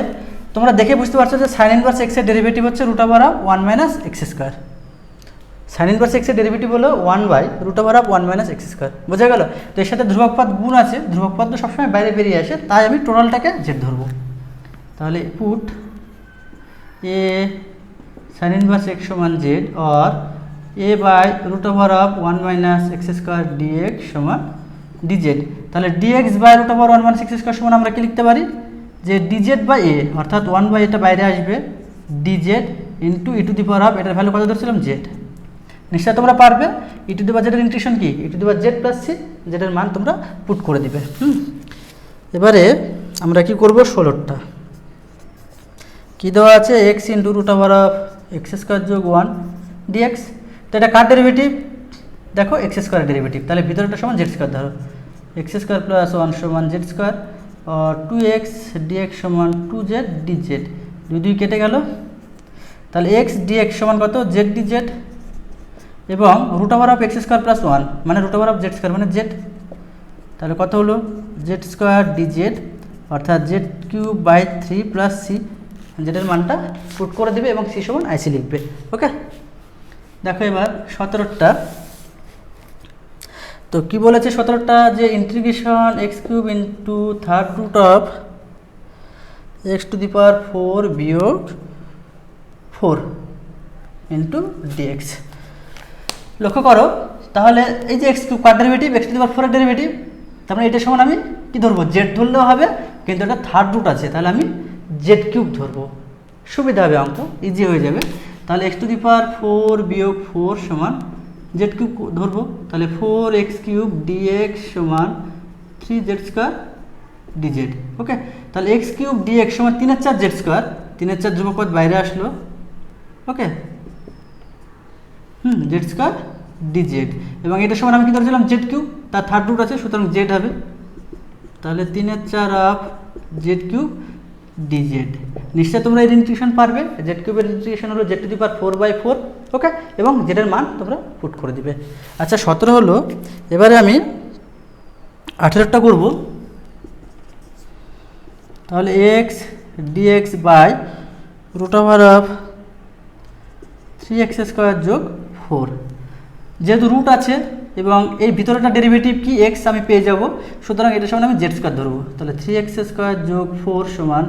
তোমরা দেখে বুঝতে পারছো যে সাইন ইনভার্স এক্সের ডেরিভেটিভ হচ্ছে root over of 1 minus x square, sine inverse এক্সের ডেরিভেটিভ হলো 1 by root over of 1 minus x square. বোঝা গেল? তো এর সাথে ধ্রুবক পদ গুণ আছে, ধ্রুবক পদ তো সবসময় বাইরে বেরিয়ে আসে, তাই আমি টোটালটাকে জেড ধরবো। তাহলে put a sine inverse x সমান জেড আর a by root over of 1 minus x square dx সমান ডিজেড। তাহলে dx by root over 1 minus x square সমান আমরা কি লিখতে পারি যে ডিজেড বাই এ, অর্থাৎ 1 বাই এটা বাইরে আসবে, DZ into E to the power of, এটার ভ্যালু কত ধরছিলাম জেড। নিশ্চয় তোমরা পারবে। ই টু দি পাওয়ার জেডের ইন্টিগ্রেশন কি e to the power z plus c, জেডের মান তোমরা পুট করে দিবে। এবারে আমরা কি করব, 16টা কি দেওয়া আছে, x into root over of x square যোগ 1 ডিএক্স। তো এটা কার ডেরিভেটিভ? দেখো এক্স স্কোয়ার ডেরিভেটিভ, তাহলে ভিতরেটা সমান জেড স্কোয়ার ধরো, এক্স স্কোয়ার প্লাস 1 সমান জেড স্কোয়ার, আর 2x dx সমান 2z dz, 2 কেটে গেল, তাহলে এক্স ডিএক্স সমান কত? জেড ডিজেড, এবং root over of x square plus 1 মানে root over of z square মানে জেড, তাহলে কত হলো? জেড স্কোয়ার ডিজেড অর্থাৎ z cube by 3 plus c, জেডের মানটা পুট করে দেবে এবং সি সমান আইসি লিখবে। ওকে, দেখো এবার 17টা। তো কি বলেছে 17টা? যে integration x cube into third root of x to the power 4 বিয়োগ 4 ইন্টু ডিএক্স। লক্ষ্য করো, তাহলে এই যে এক্স কিউব কার derivative? X to the power 4 এর ডেরিভেটিভ, তার মানে এটার সমান আমি কি ধরবো? জেড ধরলেও হবে, কিন্তু এটা থার্ড রুট আছে, তাহলে আমি জেড কিউব ধরবো, সুবিধা হবে, অঙ্ক ইজি হয়ে যাবে। তাহলে এক্স টু দি পাওয়ার 4 বিয়োগ 4 সমান জেড কিউব ধরবো, তাহলে 4x কিউব ডিএক্স সমান 3z স্কোয়ার ডিজেড। ওকে, তাহলে এক্স কিউব ডিএক্স সমান 3 এর 4 জেড স্কোয়ার, 3 এর 4 ধ্রুবক পদ বাইরে আসলো। ওকে, জেড স্কোয়ার ডিজেড, এবং এটা সমান আমি কি ধরেছিলাম? জেড কিউব, তার থার্ড রুট আছে, সুতরাং জেড হবে, তাহলে 3 এর 4 অফ জেড কিউব ডিজেড। নিশ্চয় তোমরা এই ইন্টিগ্রেশন পারবে, জেড কিউবের ইন্টিগ্রেশন হলো জেড টু দি পাওয়ার 4/4। ওকে, এবং জেডের মান তোমরা পুট করে দিবে। আচ্ছা 17 হলো, এবারে আমি 18টা করব। তাহলে x dx by root over of 3x square যোগ 4, যেহেতু রুট আছে এবং এই ভিতরেটা ডেরিভেটিভ কি এক্স আমি পেয়ে যাব, সুতরাং এটা সমান আমি জেড স্কোয়ার ধরবো, তাহলে 3x স্কোয়ার যোগ 4 সমান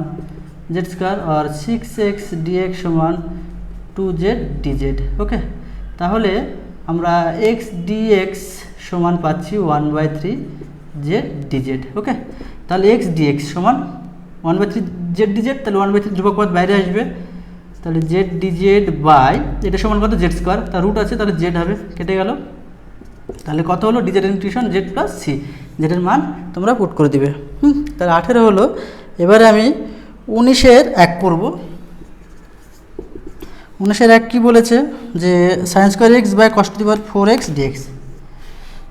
জেড স্কোয়ার, আর 6x ডিএক্স সমান 2z ডিজেড। ওকে, তাহলে আমরা এক্স ডিএক্স সমান পাচ্ছি 1/3 জেড ডিজেড। ওকে, তাহলে এক্স ডিএক্স সমান 1/3 জেড ডিজেড, তাহলে 1/3 ধ্রুবক পদ বাইরে আসবে, তাহলে জেড ডিজেড বাই এটা সমান কত? জেড স্কোয়ার, তার রুট আছে, তাহলে জেড হবে, কেটে গেল, তাহলে কত হলো? Dz integration z plus c, জেডের মান তোমরা পুট করে দিবে। তাহলে 18 হলো, এবারে আমি 19-এর 1 করব। 19-এর 1 কী বলেছে? যে sine square x by cos to the power 4x dx,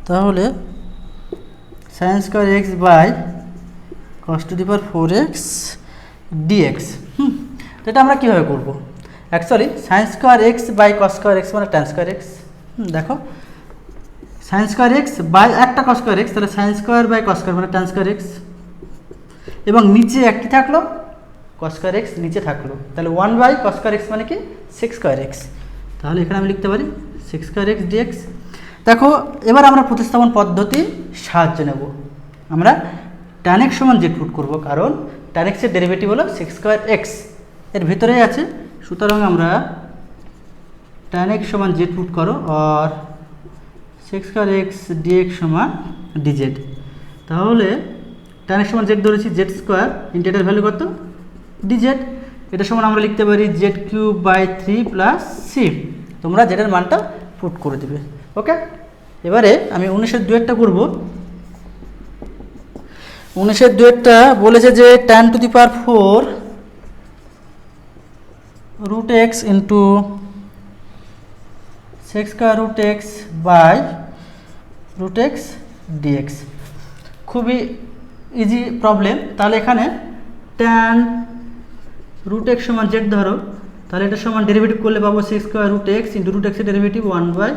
তাহলে sine square x by cos to the power 4x dx. তো এটা আমরা কীভাবে করবো? Actually sine square x by cos square x মানে ট্যান স্কোয়ার এক্স। দেখো sine square x by একটা cos square x, তাহলে sine square by cos square মানে ট্যান স্কোয়ার এক্স, এবং নিচে একটি থাকলো কস স্কোয়ার এক্স নিচে থাকলো, তাহলে 1 বাই কস স্কোয়ার এক্স মানে কি? 6 স্কোয়ার এক্স, তাহলে এখানে আমি লিখতে পারি 6 স্কোয়ার এক্স ডিএক্স। দেখো এবার আমরা প্রতিস্থাপন পদ্ধতির সাহায্য নেব, আমরা ট্যান এক্স সমান জেড পুট করবো, কারণ ট্যান এক্সের ডেরিভেটিভ হলো 6 স্কোয়ার এক্স, এর ভিতরেই আছে, সুতরাং আমরা ট্যান এক্স সমান জেড পুট করো, আর 6 স্কোয়ার এক্স ডিএক্স সমান ডিজেড। তাহলে ট্যান এক্স সমান জেড ধরেছি, জেড স্কোয়ার ইন্টু এটার ভ্যালু কত? ডিজেড, এটা সমান আমরা লিখতে পারি z cube by 3 plus c, তোমরা জেডের মানটা পুট করে দিবে। ওকে, এবারে আমি 19-এর 2-টা করব। 19-এর 2-টা বলেছে যে tan to the power 4 root x into 6 square root x by root x dx. খুবই ইজি প্রবলেম। তাহলে এখানে ট্যান রুট এক্স সমান জেড ধরো, তাহলে এটা সমান ডেরিভেটিভ করলে পাবো 6 square root x into root এক্সের ডেরিভেটিভ 1/2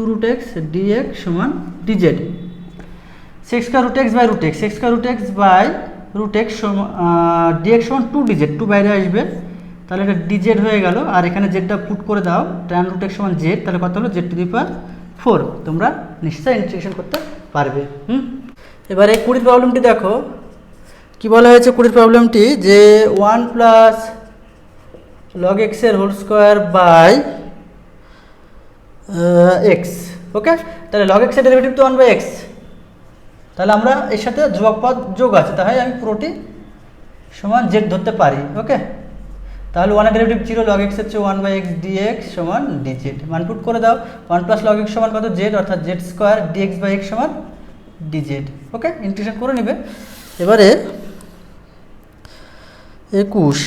রুট এক্স ডিএক্স সমান dz. 6 square root x by root x, 6 square root x by root x সমান ডিএক্স সমান 2 ডিজেড, 2 বাইরে আসবে, তাহলে এটা ডিজেড হয়ে গেল, আর এখানে জেডটা পুট করে দাও, ট্যান রুট এক্স সমান জেড, তাহলে কত হলো? Z to the power 4। তোমরা নিশ্চয়ই ইন্টিগ্রেশন করতে পারবে। এবারে 20 প্রবলেমটি দেখো, কি বলা হয়েছে 20 প্রবলেমটি? যে 1 প্লাস লগ এক্সের হোল স্কোয়ার বাই এক্স। ওকে, তাহলে লগ এক্সের ডেরিভেটিভ তো 1/x, তাহলে আমরা এর সাথে ধ্রুবক পদ যোগ আছে, তাহলে আমি পুরোটি সমান জেড ধরতে পারি। ওকে, তাহলে 1 এর ডেরিভেটিভ 0, লগ এক্স হচ্ছে 1/x ডিএক্স সমান ডিজেড, মান পুট করে দাও, 1 প্লাস লগ এক্স সমান কত? জেড, অর্থাৎ z square dx by x সমান ডিজেড। ওকে, ইন্টিগ্রেশন করে নেবে। এবারে 21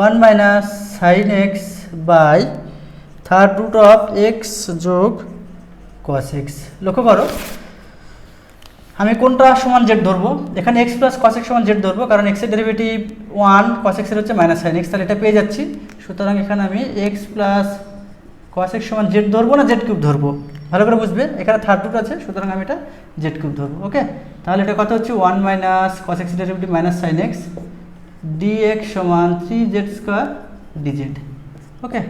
1 minus sine x by third root of x যোগ কস এক্স। লক্ষ্য করো আমি কোনটা সমান জেড ধরবো, এখানে এক্স প্লাস কস এক্স সমান জেড ধরবো, কারণ এক্সের ডেরিভেটিভ 1, কস এক্সের হচ্ছে মাইনাস সাইন এক্স, তাহলে এটা পেয়ে যাচ্ছি। সুতরাং এখানে আমি এক্স প্লাস কস এক্স সমান জেড ধরবো না জেড কিউব ধরবো, ভালো করে বুঝবে, এখানে থার্ড রুট আছে, সুতরাং আমি এটা জেড কিউব ধরবো। ওকে, তাহলে এটা কত হচ্ছে 1 minus cos x derivative minus sine x dx সমান 3z স্কোয়ার dz। ওকে,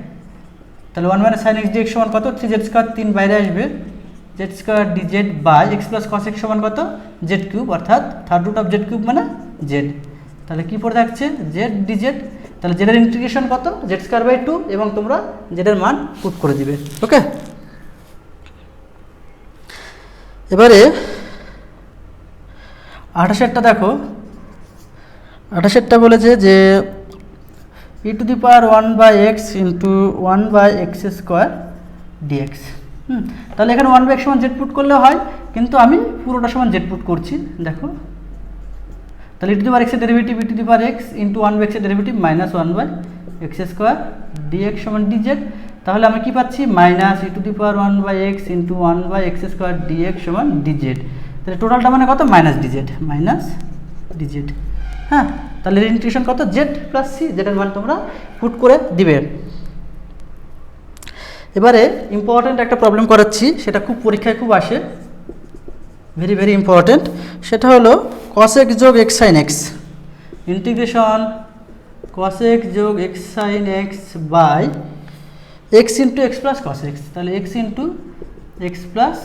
তাহলে 1 মাইনাস সাইন এক্স dx সমান কত, 3z স্কোয়ার, 3 বাইরে আসবে, z square dz by x plus cos x সমান কত, জেড কিউব, অর্থাৎ third root of z cube মানে জেড। তাহলে কী পড়ে থাকছে, জেড dz। তাহলে জেডের ইন্টিগ্রেশন কত, জেড স্কোয়ার বাই 2, এবং তোমরা জেডের মান পুট করে দিবে। ওকে, এবারে 28টা দেখো, 28টা বলেছে যে e to the power 1 by x into 1 by x square dx. তাহলে এখানে 1 বাই এক্স সমান জেড পুট করলে হয়, কিন্তু আমি পুরোটা সমান জেড পুট করছি। দেখো তাহলে e টু দি পাওয়ার এক্সের derivative e to the power x into 1 by এক্সের derivative minus 1 by x square dx সমান ডিজেড। তাহলে আমি কি পাচ্ছি, minus e to the power 1 by x into 1 by x square dx সমান dz. তাহলে টোটালটা মানে কত, মাইনাস ডিজেড, মাইনাস ডিজেড। হ্যাঁ, তাহলে ইন্টিগ্রেশন কত, জেড প্লাস সি, যেটার মান তোমরা পুট করে দিবে। এবারে ইম্পর্ট্যান্ট একটা প্রবলেম করাচ্ছি, সেটা খুব পরীক্ষায় খুব আসে, ভেরি ভেরি ইম্পর্ট্যান্ট। সেটা হলো cos x যোগ x sin x, ইন্টিগ্রেশন cos x যোগ x sin x by x into x plus cos x. তাহলে x into x plus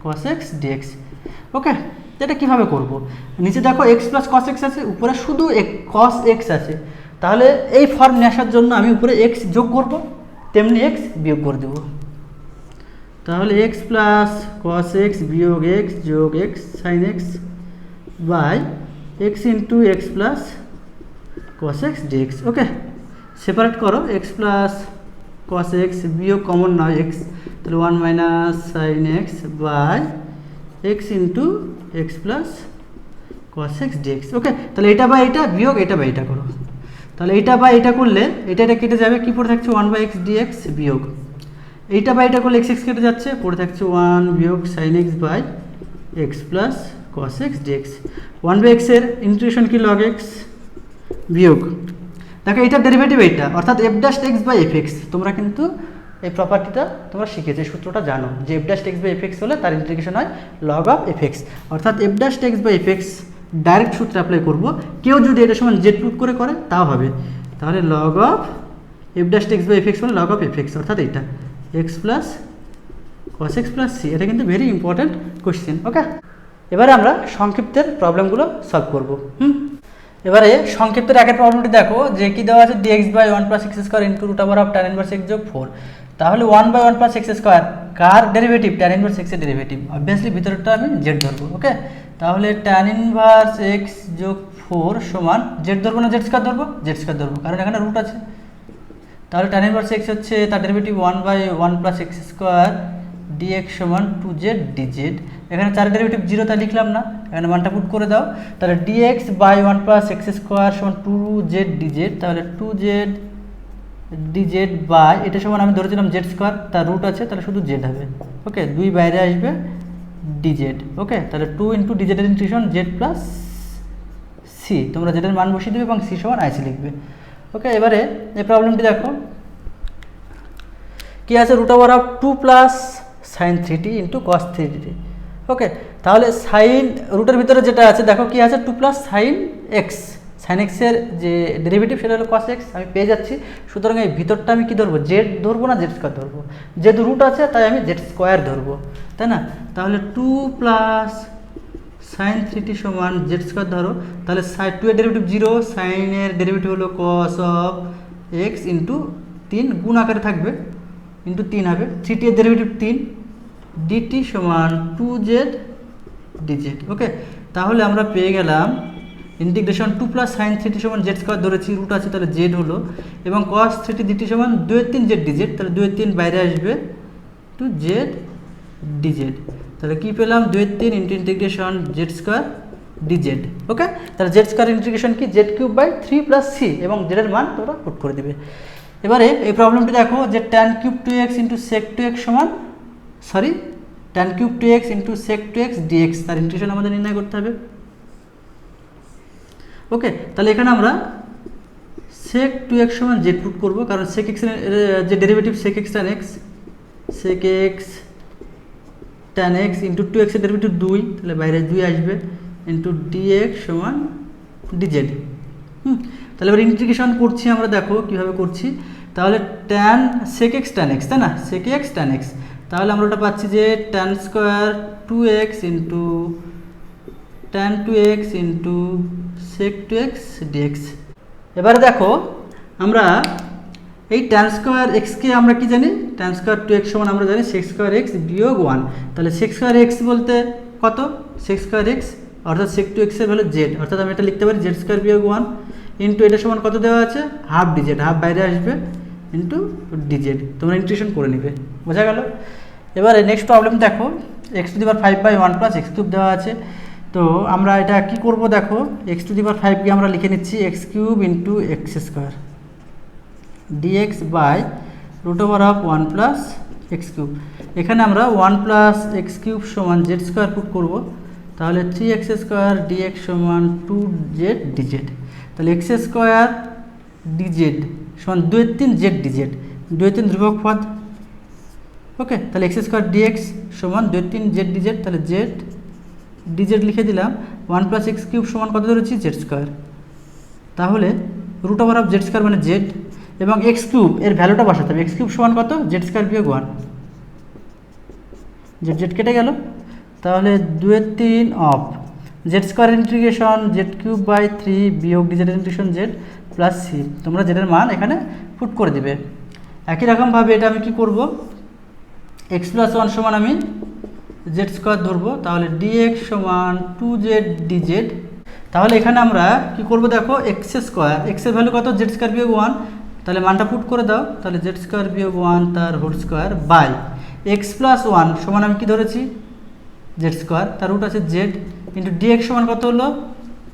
cos x dx. Okay, এটা কীভাবে করবো, নিচে দেখো এক্স প্লাস কস এক্স আছে, উপরে শুধু কস এক্স আছে, তাহলে এই ফর্ম নিয়ে আসার জন্য আমি উপরে এক্স যোগ করব, তেমনি এক্স বিয়োগ করে দেবো। তাহলে এক্স প্লাস কস এক্স বিয়োগ এক্স যোগ x sine x by x into x plus cos x dx. Okay, separate করো, এক্স প্লাস কস এক্স বিয়োগ কমন নয় এক্স, তাহলে 1 minus sine x by x into x plus cos x dx. Okay, তাহলে এটা বা এটা বিয়োগ এটা বা এটা করো, তাহলে এটা বা এটা করলে এটা কেটে যাবে, কী পড়ে থাকছে 1 বাই এক্স ডিএক্স বিয়োগ এইটা বা এটা করলে এক্স এক্স কেটে যাচ্ছে, পড়ে থাকছে 1 বিয়োগ sine x by x plus cos x dx. 1 by এক্সের ইন্টিগ্রেশন কি লগ এক্স বিয়োগ, দেখো এইটার ডেরিভেটিভ এইটা, অর্থাৎ f dash x by f x. তোমরা কিন্তু এই প্রপার্টিটা তোমরা শিখেছো, সূত্রটা জানো যে f dash x by f x হলে তার ইন্টিগ্রেশন হয় লগ অফ এফ এক্স, অর্থাৎ f dash x by f x direct সূত্রে অ্যাপ্লাই করবো। কেউ যদি এটা সমান জেড পুট করে তাও হবে, তাহলে log of f dash x by f x মানে লগ অফ এফ এক্স, অর্থাৎ এইটা x plus cos x plus c. এটা কিন্তু ভেরি ইম্পর্ট্যান্ট কোয়েশ্চেন। ওকে, এবারে আমরা সংক্ষিপ্তের প্রবলেমগুলো সলভ করবো। এবারে সংক্ষিপ্তের আগের প্রবলেমটি দেখো, যে কি দেওয়া আছে, dx by 1 plus x square into root over of tan inverse x যোগ 4। তাহলে 1 বাই 1 প্লাস এক্স স্কোয়ার কার ডেরিভেটিভ, tan ইনভার্স এক্সের ডেরিভেটিভ, অবভিয়াসলি ভিতরটা আমি জেড ধরবো। ওকে, তাহলে tan ইনভার্স এক্স যোগ 4 সমান জেড ধরবো না জেড স্কোয়ার ধরবো, জেড স্কোয়ার ধরবো, কারণ এখানে রুট আছে। তাহলে tan ইনভার্স এক্স হচ্ছে তার derivative 1 by 1 plus x square dx সমান 2z ডিজেড। এখানে 4 ডেরিভেটিভ 0, তাই লিখলাম না, এখানে মানটা পুট করে দাও। তাহলে dx by 1 plus x square সমান 2z ডিজেড, তাহলে 2z ডিজেড বাই এটা সমান আমি ধরেছিলাম জেড স্কোয়ার, তার রুট আছে, তাহলে শুধু জেড হবে। ওকে, 2 বাইরে আসবে ডিজেড। ওকে, তাহলে 2 ইন্টু ডিজেডের ইন্টিগ্রেশন জেড প্লাস সি, তোমরা জেডের মান বসিয়ে দেবে এবং সি সমান আইসি লিখবে। ওকে, এবারে এই প্রবলেমটি দেখো কি আছে, root over of 2 plus sine 3t into cos 3t। Okay, তাহলে সাইন রুটের ভিতরে যেটা আছে দেখো কি আছে, 2 প্লাস সাইন এক্স, সাইন এক্সের যে ডেরিভেটিভ সেটা হলো কস এক্স, আমি পেয়ে যাচ্ছি। সুতরাং এই ভিতরটা আমি কি ধরবো, জেড ধরবো না জেড স্কোয়ার ধরবো, যেহেতু রুট আছে তাই আমি জেড স্কোয়ার ধরবো, তাই না। তাহলে 2 প্লাস সাইন 3t সমান জেড স্কোয়ার ধরো, তাহলে 2 এর ডেরিভেটিভ 0, সাইনের ডেরিভেটিভ হলো কস অফ এক্স ইন্টু 3, গুণ আকারে থাকবে, ইন্টু 3 হবে, 3t এর ডেরিভেটিভ 3, dt সমান 2z dz। ওকে, তাহলে আমরা পেয়ে গেলাম ইন্টিগ্রেশন 2 প্লাস সাইন 3t সমান জেড স্কোয়ার ধরেছি, রুট আছে তাহলে জেড হলো, এবং কস 3t dt সমান 2/3z dz, তাহলে 2/3 বাইরে আসবে, টু জেড ডিজেড। তাহলে কী পেলাম, 2/3 into integration z square dz. Okay, তাহলে জেড স্কোয়ার ইন্টিগ্রেশন কি, z cube by 3 plus c, এবং জেডের মান তোমরা পুট করে দেবে। এবারে এই প্রবলেমটি দেখো যে tan cube 2x into sec 2x সমান tan cube 2x into sec 2x dx, তার ইন্টিগ্রেশন আমাদের নির্ণয় করতে হবে। ওকে, তাহলে এখানে আমরা sec 2x সমান z পুট করবো, কারণ sec x এর যে derivative sec x tan x, sec x tan x into 2x এর ডেরিভেটিভ 2, তাহলে বাইরে 2 আসবে, ইন্টু dx সমান dz। তাহলে এবার ইন্টিগ্রেশন করছি আমরা, দেখো কীভাবে করছি। তাহলে tan sec x tan x, তাই না, sec x tan x, তাহলে আমরা ওটা পাচ্ছি যে tan square 2x into tan 2x into sec 2x dx। এবারে দেখো আমরা এই tan স্কোয়ার এক্সকে আমরা কি জানি, tan স্কোয়ার 2x সমান আমরা জানি sec স্কোয়ার x বিয়োগ 1। তাহলে sec স্কোয়ার x বলতে কত, sec স্কোয়ার x অর্থাৎ sec 2x এর ভ্যালু z, অর্থাৎ আমি এটা লিখতে পারি z স্কোয়ার বিয়োগ 1 ইন্টু এটা সমান কত দেওয়া আছে, হাফ dz, হাফ বাইরে আসবে, ইন্টু dz। তোমরা ইন্টিগ্রেশন করে নিবে, বোঝা গেল। এবারে নেক্সট প্রবলেম দেখো, x⁵ প্লাস x কিউব দেওয়া আছে। তো আমরা এটা কি করব, দেখো x⁵ কে আমরা লিখে নিচ্ছি x cube into x square dx by √1 plus x cube. এখানে আমরা 1 প্লাস এক্স কিউব সমান জেড স্কোয়ার পুট করব, তাহলে 3x স্কোয়ার dx সমান 2z dz। তাহলে x স্কোয়ার dz সমান 2/3 z dz, 2/3 ধ্রুবক পদ। ওকে, তাহলে x স্কোয়ার dx সমান 2/3 z dz, তাহলে z dz লিখে দিলাম। 1 প্লাস এক্স কিউব সমান কত ধরেছি, জেড স্কোয়ার, তাহলে √z স্কোয়ার মানে z, এবং এক্স কিউব এর ভ্যালুটা বসাতে হবে, এক্স কিউব সমান কত, জেড স্কোয়ার বিয়োগ 1, জেড কেটে গেল, তাহলে 2/3 of z square integration z cube by 3 বিয়োগ dz integration z plus c. তোমরা জেডের মান এখানে পুট করে দিবে। একই রকমভাবে এটা আমি কি করব, x+1 সমান আমি জেড স্কোয়ার ধরবো, তাহলে dx সমান 2z dz। তাহলে এখানে আমরা কি করব, দেখো এক্স স্কোয়ার, এক্স এর ভ্যালু কত, জেড স্কোয়ার বিয়োগ 1, তাহলে মানটা পুট করে দাও, তাহলে জেড স্কোয়ার বিয়োগ 1 তার হোল স্কোয়ার বাই x+1 সমান আমি কি ধরেছি, জেড স্কোয়ার, তার রুট আছে জেড, ইন্টু dx সমান কত হলো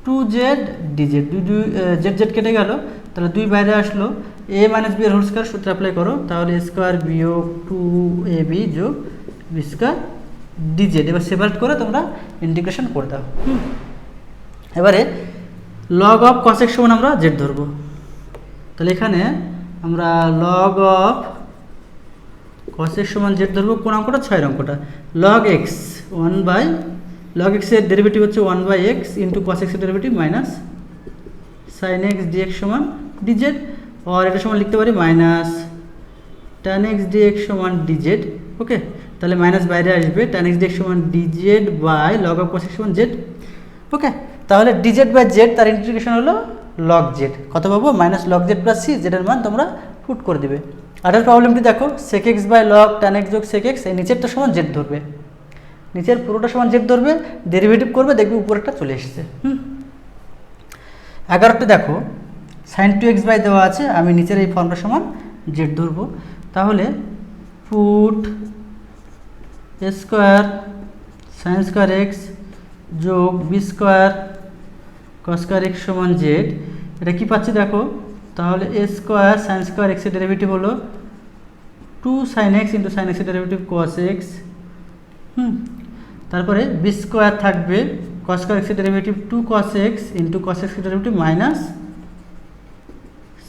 2z dz, জেড কেটে গেল, তাহলে 2 বাইরে আসলো, a মাইনাস বি এর হোল স্কোয়ার সূত্র অ্যাপ্লাই করো, তাহলে a স্কোয়ার বিয়োগ 2ab যোগ বি স্কোয়ার dz। এবার সেপারেট করে তোমরা ইন্টিগ্রেশন করে দাও। এবারে লগ অফ cos x সমান আমরা z ধরবো, তাহলে এখানে আমরা লগ অফ cos x সমান z ধরবো, কোন অঙ্কটা, 6 অঙ্কটা। Log x 1 by, log x এর ডেরিভেটিভ হচ্ছে 1 by x into cos x এর derivative minus sin x dx সমান dz, আর এটা সমান লিখতে পারি মাইনাস tan x dx সমান dz। ওকে, তাহলে মাইনাস বাইরে আসবে, tan x dx সমান dz by log of cos x সমান z। ওকে, তাহলে dz বাই z তার ইন্টিগ্রেশন হলো log z, কত পাবো, minus log z plus c, z এর মান তোমরা পুট করে দিবে। আরের প্রবলেমটি দেখো, sec x by log tan x যোগ sec x, এই নিচেরটা সমান z ধরবে, নিচের পুরোটা সমান z ধরবে, ডেরিভেটিভ করবে, দেখবে উপরেরটা চলে এসেছে। 11টা দেখো sin 2x বাই দেওয়া আছে, আমি নিচের এই ফর্মটা সমান z ধরবো, তাহলে put a square sin square x যোগ b square cos square x সমান z। এটা কি পাচ্ছি দেখো, তাহলে a square sin square x এর ডেরিভেটিভ হলো 2 sin x into sin x এর ডেরিভেটিভ cos x, তারপরে বি স্কোয়ার থাকবে cos স্কোয়ার x এর derivative 2 cos x into cos x এর derivative minus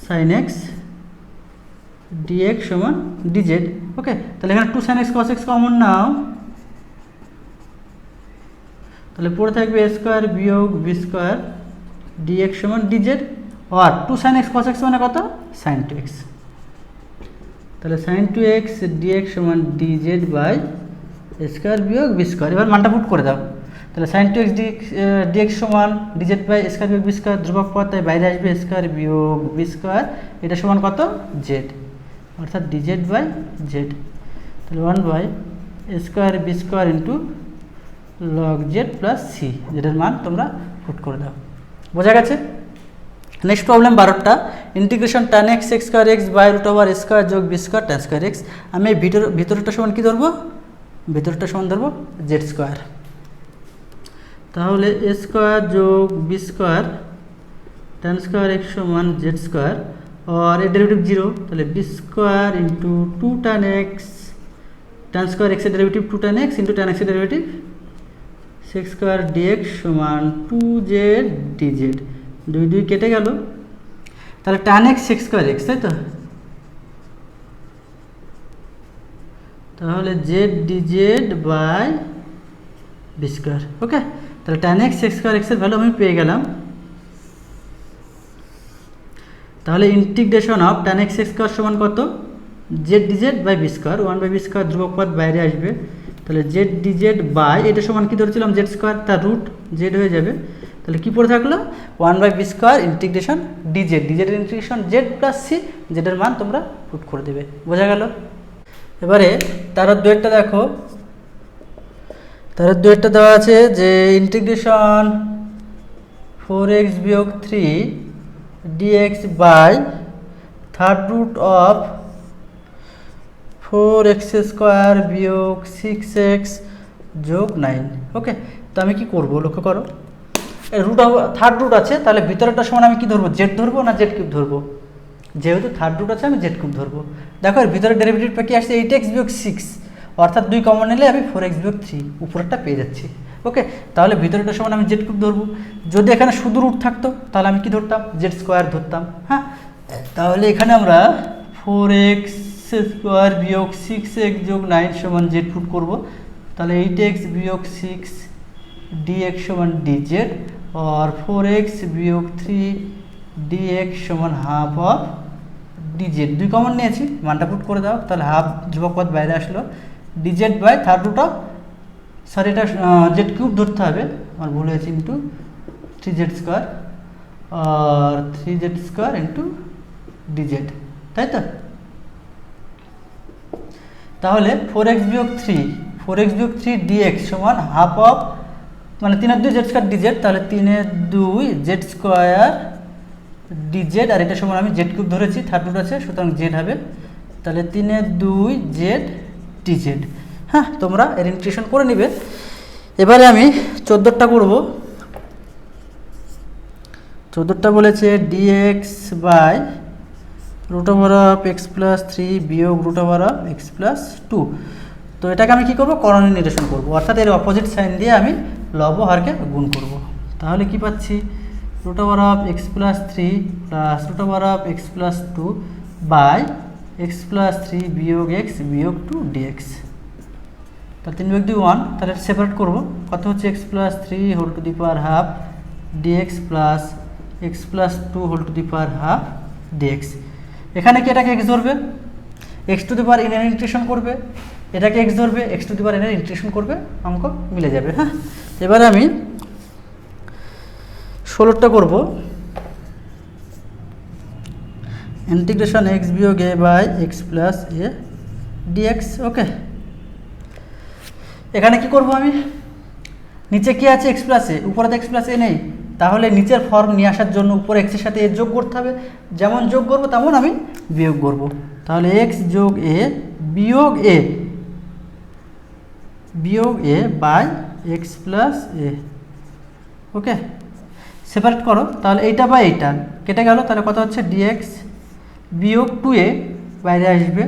sin x dx সমান dz। ওকে, তাহলে এখানে 2 sin x cos x common নাও, তাহলে পড়ে থাকবে a স্কোয়ার বিয়োগ বি স্কোয়ার dx সমান dz, আর 2 sin x cos x মানে কত, sin 2x, তাহলে sin 2x dx সমান dz বাই a স্কোয়ার বিয়োগ বি স্কোয়ার। এবার মানটা পুট করে দাও, তাহলে sin 2x dx সমান dz বাই a স্কোয়ার বিয়োগ বি স্কোয়ার, ধ্রুবক পদ, তাই বাইরে আসবে a স্কোয়ার বিয়োগ বি স্কোয়ার, এটা সমান কত, z, অর্থাৎ dz বাই z, তাহলে 1 by a square b square into log z plus c, যেটার মান তোমরা পুট করে দাও। বোঝা গেছে। নেক্সট প্রবলেম 12টা, integration tan x x square x by √a square যোগ b square tan square x। আমি এই ভিতরটা সমান কি ধরবো, ভিতরটা সমান ধরবো z স্কোয়ার, তাহলে a স্কোয়ার যোগ b square tan square x সমান z স্কোয়ার, और এর ডেরিভেটিভ 0, তাহলে b square into 2 tan x, tan square এক্সের ডেরিভেটিভ 2 tan x ইন্টু tan এক্সের ডেরিভেটিভ sec স্কোয়ার dx সমান 2z dz, 2 কেটে গেল, তাহলে tan x sec square x, তাই তো? তাহলে z dz by b square. Okay, তাহলে tan x sec square x এর ভ্যালু আমি পেয়ে গেলাম। তাহলে integration of tan x sec square সমান কত? z dz by b square, 1 by b square ধ্রুবক পদ বাইরে আসবে, তাহলে z dz বাই এটা সমান কি ধরেছিলাম z স্কোয়ার, তার রুট z হয়ে যাবে, তাহলে কি পড়ে থাকলো 1 by b square integration dz, dz এর ইন্টিগ্রেশন z প্লাস সি, z এর মান তোমরা পুট করে দেবে। বোঝা গেল? এবারে তার দুয়েরটা দেখো, তার দুয়েরটা দেওয়া আছে যে ইন্টিগ্রেশন 4x বিয়োগ 3 dx by third root of 4x square বিয়োগ 6x যোগ 9। ওকে, তো আমি কি করব লক্ষ্য করো, রুট থার্ড রুট আছে, তাহলে ভিতরেরটা সমান আমি কি ধরবো, জেড ধরবো না জেড কিউব ধরবো? যেহেতু থার্ড রুট আছে আমি জেড কিউব ধরবো। দেখো এর ভিতরে ডেরিভেটিভটা কি আসছে 8x বিয়োগ 6, অর্থাৎ 2 কমন নিলে আমি 4x বিয়োগ 3 উপরেরটা পেয়ে যাচ্ছি। ওকে, তাহলে ভিতরেরটা সমান আমি জেড কিউব ধরবো। যদি এখানে শুধু রুট থাকতো তাহলে আমি কি ধরতাম, জেড স্কোয়ার ধরতাম। হ্যাঁ, তাহলে এখানে আমরা 4x স্কোয়ার বিয়োগ 6x যোগ 9 সমান জেড পুট করবো, তাহলে 8x বিয়োগ 6 dx সমান dz और 4x বিয়োগ 3 dx সমান হাফ অফ dz, 2 কমন নিয়েছি, মানটা পুট করে দাও, তাহলে হাফ ধ্রুবক পদ বাইরে আসলো, dz by third root of, sorry এটা জেড কিউব ধরতে হবে, আমার ভুল হয়েছে, ইন্টু 3z স্কোয়ার আর 3z স্কোয়ার ইন্টু dz, তাই তো? তাহলে 4x বিয়োগ 3 dx সমান হাফ অফ, মানে 3 জেড স্কোয়ার dz, তাহলে 3 জেড স্কোয়ার dz, আর এটা সমান আমি জেড কিউব ধরেছি, থার্ড রুট আছে, সুতরাং জেড হবে, তাহলে 3 জেড dz। হ্যাঁ, তোমরা এর ইন্টিগ্রেশন করে নিবে। এবারে আমি 14টা করব। 14টা বলেছে dx by root over of x plus 3 বিয়োগ root over of x plus 2। তো এটাকে আমি কি করব, করণীয় নিরসন করব, অর্থাৎ এর অপোজিট সাইন দিয়ে আমি লব হরকে গুণ করব। তাহলে কি পাচ্ছি, root over of x plus 3 plus root over of x plus 2 by x plus 3 বিয়োগ এক্স বিয়োগ 2 ডিএক্স। তাহলে 3 বিয়োগ 2 1, তাহলে সেপারেট করব, কত হচ্ছে x plus 3 whole to the power half dx plus x plus 2 whole to the power half dx. এখানে কি এটাকে এক্স ধরবে, এক্স টু দি পাওয়ার এর ইন্টিগ্রেশন করবে, এটাকে এক্স ধরবে, এক্স টু দি পাওয়ার এর ইন্টিগ্রেশন করবে, অঙ্ক মিলে যাবে। হ্যাঁ, এবারে আমি 16টা করব। ইন্টিগ্রেশন এক্স বিয়োগ a by x plus a dx. Okay, এখানে কি করব, আমি নিচে কি আছে এক্স প্লাস এ, উপরে তো এক্স প্লাস এ নেই, তাহলে নিচের ফর্ম নিয়ে আসার জন্য উপরে এক্সের সাথে এ যোগ করতে হবে, যেমন যোগ করব তেমন আমি বিয়োগ করব। তাহলে এক্স যোগ এ বিয়োগ a by x plus a. Okay, separate করো, তাহলে এইটা বাই এইটা কেটে গেল, তাহলে কত হচ্ছে ডিএক্স বিয়োগ 2a বাইরে আসবে,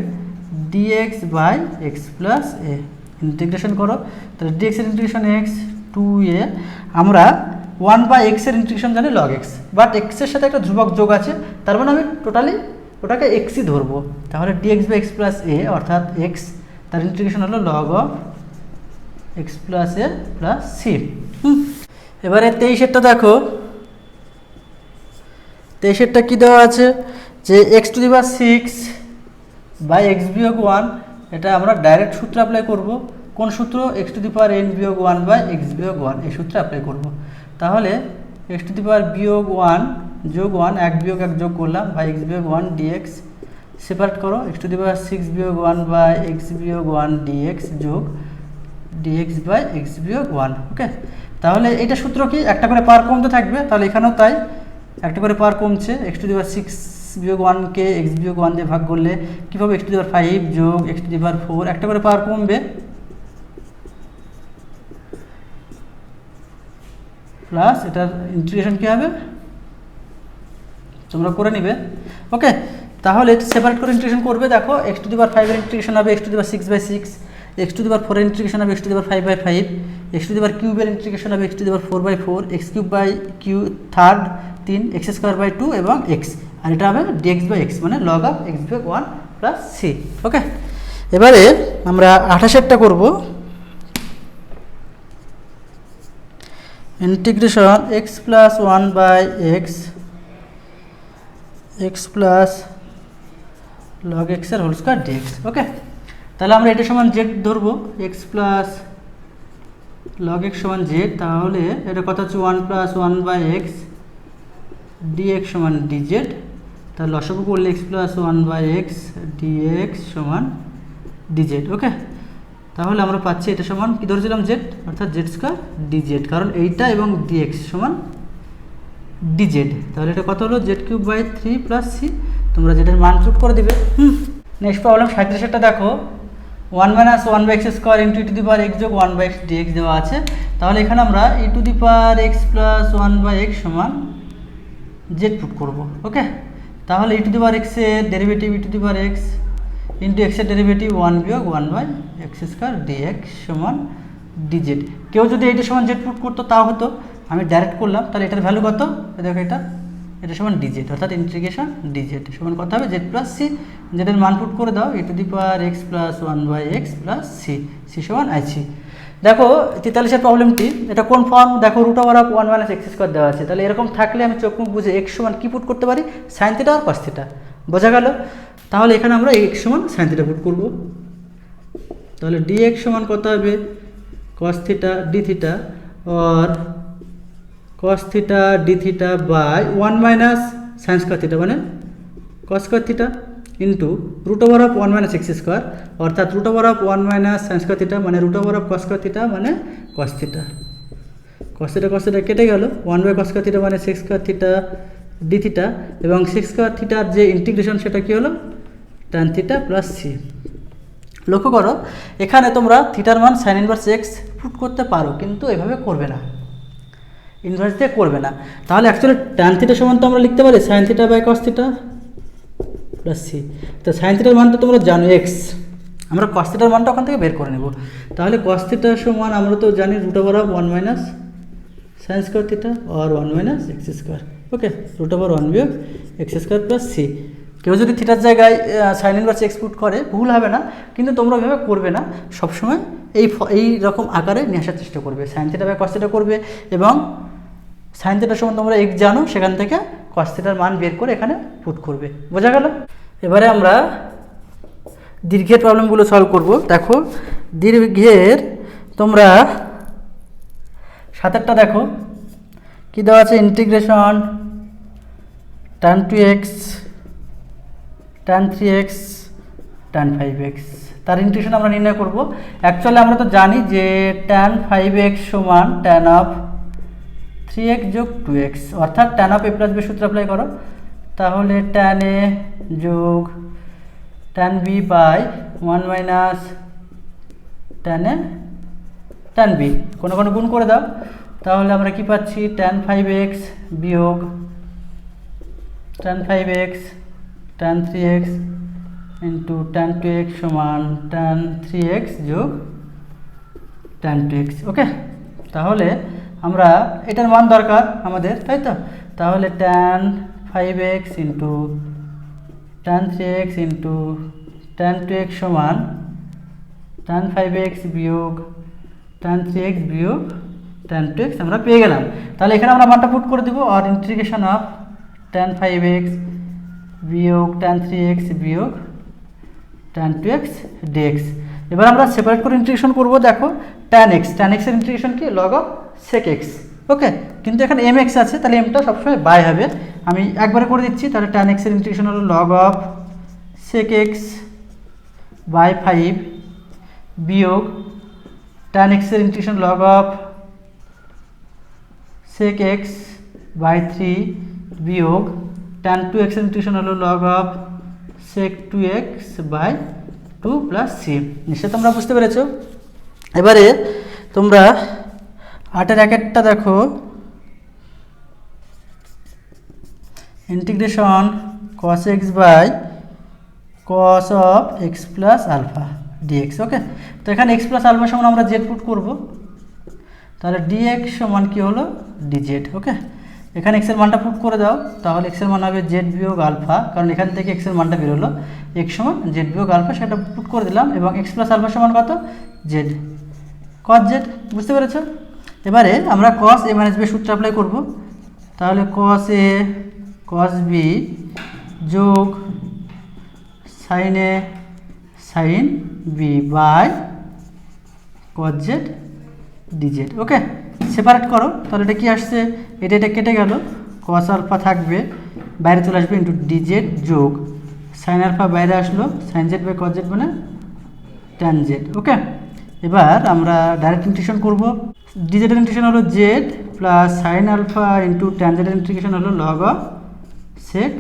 dx by x plus a. Integration করো, তাহলে ডিএক্স এর ইন্টিগ্রেশন এক্স 2a, আমরা 1 বাই এক্স এর ইন্টিগ্রেশন জানি লগ এক্স, বাট এক্সের সাথে একটা ধ্রুবক যোগ আছে, তার মানে আমি টোটালি ওটাকে এক্সই ধরবো। তাহলে dx by x plus a অর্থাৎ এক্স, তার ইন্টিগ্রেশন হলো log of x plus a plus c. এবারে 23-এরটা দেখো, 23-এরটা কী দেওয়া আছে যে x to the power 6 by x বিয়োগ 1, এটা আমরা ডাইরেক্ট সূত্র অ্যাপ্লাই করব। কোন সূত্র, x to the power N বিয়োগ 1 বাই এক্স বিয়োগ 1, এই সূত্রে অ্যাপ্লাই করব। তাহলে এক্স টু দি পাওয়ার বিয়োগ 1 যোগ 1, 1 বিয়োগ 1 যোগ করলাম বাই এক্স বিয়োগ 1 ডিএক্স। সেপারেট করো, এক্স টু দি পাওয়ার 6 বিয়োগ 1 বাই এক্স বিয়োগ 1 ডিএক্স যোগ ডিএক্স বাই এক্স বিয়োগ 1। ওকে, তাহলে এটা সূত্র কি, একটা করে পাওয়ার কমতে থাকবে, তাহলে এখানেও তাই, একটা করে পাওয়ার কমছে, এক্স টু দি পাওয়ার 6 বিয়োগ 1কে এক্স বিয়োগ 1 দিয়ে ভাগ করলে কীভাবে এক্স টু দি পাওয়ার 5 যোগ এক্স টু দি পাওয়ার 4, একটা করে পাওয়ার কমবে, প্লাস এটার ইন্টিগ্রেশন কী হবে তোমরা করে নিবে। ওকে, তাহলে সেপারেট করে ইন্টিগ্রেশন করবে। দেখো এক্স টু দি পাওয়ার 5 এর ইন্টিগ্রেশন হবে x to the power 6/6, x to the power 4 এর ইন্টিগ্রেশন হবে x to the power 5/5, x to the power cube এর ইন্টিগ্রেশন হবে x to the power 4/4, x cube by q third 3, x²/2 এবং x, আর এটা হবে dx/x মানে log of x বিয়োগ 1 plus c। ওকে, এবারে আমরা 28টা করব। Integration x plus 1/x x plus log x এর হোল স্কয়ার dx। ওকে, তাহলে আমরা এটা সমান z ধরবো, x প্লাস log x সমান z, তাহলে এটা কত হচ্ছে 1 প্লাস 1/x dx সমান dz, তাহলে লসাগু করলে x প্লাস 1/x dx সমান dz। ওকে, তাহলে আমরা পাচ্ছি এটা সমান কি ধরেছিলাম z, অর্থাৎ z স্কয়ার dz, কারণ এইটা এবং dx সমান dz, তাহলে এটা কত হলো z³/3 প্লাস c। তোমরা যেটার মান পুট করে দিবে। নেক্সট প্রবলেম 37টা দেখো, 1 minus 1/x square into to the power x যোগ 1/x dx দেওয়া আছে। তাহলে এখানে আমরা e to the power x plus 1/x সমান z পুট করব। ওকে, তাহলে e to the power x এর derivative e to the power x into x এর ডেরিভেটিভ 1 বিয়োগ 1/x স্কোয়ার dx সমান dz। কেউ যদি এটা সমান z পুট করতো তাও হতো, আমি ডাইরেক্ট করলাম। তাহলে এটার ভ্যালু কত, দেখো এটা সমান dz, অর্থাৎ ইন্টিগ্রেশন dz সমান কত হবে z প্লাস c, যেটার মান পুট করে দাও e to the power x plus 1/x plus c, c সমান ic। দেখো 43-এর প্রবলেমটি, এটা কোন ফর্ম, দেখো root over of 1 minus x square দেওয়া আছে। তাহলে এরকম থাকলে আমি চোখ মুখ বুঝে x সমান কি পুট করতে পারি, সাইন থিটা আর কস থিটা, বোঝা গেল। তাহলে এখানে আমরা x সমান সাইন থিটা পুট করব। তাহলে dx সমান কত হবে cos থিটা d থিটা और cos theta d theta by 1 minus sine square theta মানে cos square theta into root over of 1 minus x square, অর্থাৎ root over of 1 minus sine square theta মানে root over of cos square theta মানে cos থিটা। cos theta কেটে গেল, 1/cos square theta মানে sec square theta d theta, এবং sec square থিটার যে ইন্টিগ্রেশন সেটা কি হলো tan থিটা প্লাস c। লক্ষ্য করো এখানে তোমরা থিটার মান সাইন ইনভার্স এক্স পুট করতে পারো, কিন্তু এভাবে করবে না, ইনভার্স দিয়ে করবে না। তাহলে অ্যাকচুয়ালি tan থিটা সমান তো আমরা লিখতে পারি sine theta by cos theta plus c। তো সাইন থিটার মানটা তোমরা জানো এক্স, আমরা cos থিটার মানটা ওখান থেকে বের করে নেব। তাহলে cos থিটার সমান আমরা তো জানি root over of 1 minus sine square theta আর 1 minus x square. Okay, root over 1 বিয়োগ এক্স স্কোয়ার প্লাস c। কেউ যদি থিটার জায়গায় সাইন ইনভার্স এক্স পুট করে ভুল হবে না, কিন্তু তোমরা ওইভাবে করবে না, সবসময় এই রকম আকারে নিয়ে আসার চেষ্টা করবে। Sine theta by cos theta করবে, এবং সাইন থিটার সমান তোমরা এক্স জানো, সেখান থেকে cos থিটার মান বের করে এখানে পুট করবে, বোঝা গেল। এবারে আমরা দীর্ঘের প্রবলেমগুলো সলভ করব। দেখো দীর্ঘের তোমরা 7টা দেখো কি দেওয়া আছে, integration tan 2x tan 3x tan 5x, তার ইন্টিগ্রেশন আমরা নির্ণয় করব। অ্যাকচুয়ালি আমরা তো জানি যে tan 5x সমান tan অফ 3x যোগ 2x, অর্থাৎ tan of a plus b সূত্র অ্যাপ্লাই করো। তাহলে tan a যোগ tan b by 1 minus tan a tan b, কোনো কোনো গুণ করে দাও। তাহলে আমরা কি পাচ্ছি tan 5x বিয়োগ tan 5x tan 3x into tan 2x সমান tan 3x যোগ tan 2x। ওকে, তাহলে আমরা এটার মান দরকার আমাদের, তাই তো। তাহলে tan 5x into tan 3x into tan 2x সমান tan 5x বিয়োগ tan 3x বিয়োগ tan 2x আমরা পেয়ে গেলাম। তাহলে এখানে আমরা মানটা পুট করে দেবো, আর ইন্টিগ্রেশন অফ tan 5x বিয়োগ tan 3x বিয়োগ tan 2x dx। এবার আমরা সেপারেট করে ইন্টিগ্রেশন করব। দেখো tan x এর ইন্টিগ্রেশন কি log অফ sec x। ওকে, কিন্তু এখানে mx আছে, তাহলে mটা সবসময় বাই হবে। আমি একবারে করে দিচ্ছি। তাহলে tan x এর ইন্টিগ্রেশন হলো log of sec x by 5 বিয়োগ tan x এর integration log of sec x by 3 বিয়োগ tan 2x এর ইন্টিগ্রেশন হলো log of sec 2x by 2 plus c। নিশ্চয়ই তোমরা বুঝতে পেরেছো। এবারে তোমরা 8-এর 1-টা দেখো, integration cos x by cos of x plus alpha dx. Okay, তো এখানে এক্স প্লাস আলফা সমান আমরা জেড পুট করব, তাহলে ডিএক্স সমান কী হলো ডিজেড। ওকে, এখানে এক্সের মানটা পুট করে দাও, তাহলে এক্সের মান হবে জেড বিয়োগ আলফা, কারণ এখান থেকে এক্সের মানটা বেরোলো, এক্স সমান জেড বিয়োগ আলফা, সেটা পুট করে দিলাম, এবং এক্স প্লাস আলফা সমান কত জেড, কস জেড। বুঝতে পেরেছো? এবারে আমরা কস এ মাইনাস বি সূত্র অ্যাপ্লাই করব, তাহলে কস এ কস বি যোগ sine a sine b by cos z dz. Okay, separate করো, তাহলে এটা কি আসছে, এটা কেটে গেল, কস আলফা থাকবে, বাইরে চলে আসবে ইন্টু ডিজেড যোগ সাইন আলফা বাইরে আসলো, sine z by cos z মানে ট্যান জেড। ওকে, এবার আমরা ডাইরেক্ট ইন্টিগ্রেশন করব, ডিজেডের ইন্টিগ্রেশন হলো z plus sine alpha into tan জেডের ইন্টিগ্রেশন হলো log of sec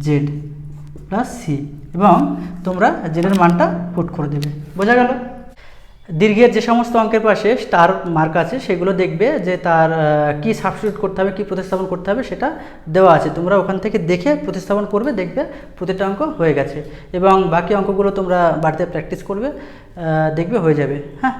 z plus c, এবং তোমরা জেডের মানটা পুট করে দেবে। বোঝা গেল? দীর্ঘের যে সমস্ত অঙ্কের পাশে স্টার মার্ক আছে সেগুলো দেখবে যে তার কি সাবস্টিটিউট করতে হবে, কি প্রতিস্থাপন করতে হবে সেটা দেওয়া আছে, তোমরা ওখান থেকে দেখে প্রতিস্থাপন করবে, দেখবে প্রতিটা অঙ্ক হয়ে গেছে, এবং বাকি অঙ্কগুলো তোমরা বাড়িতে প্র্যাকটিস করবে, দেখবে হয়ে যাবে। হ্যাঁ।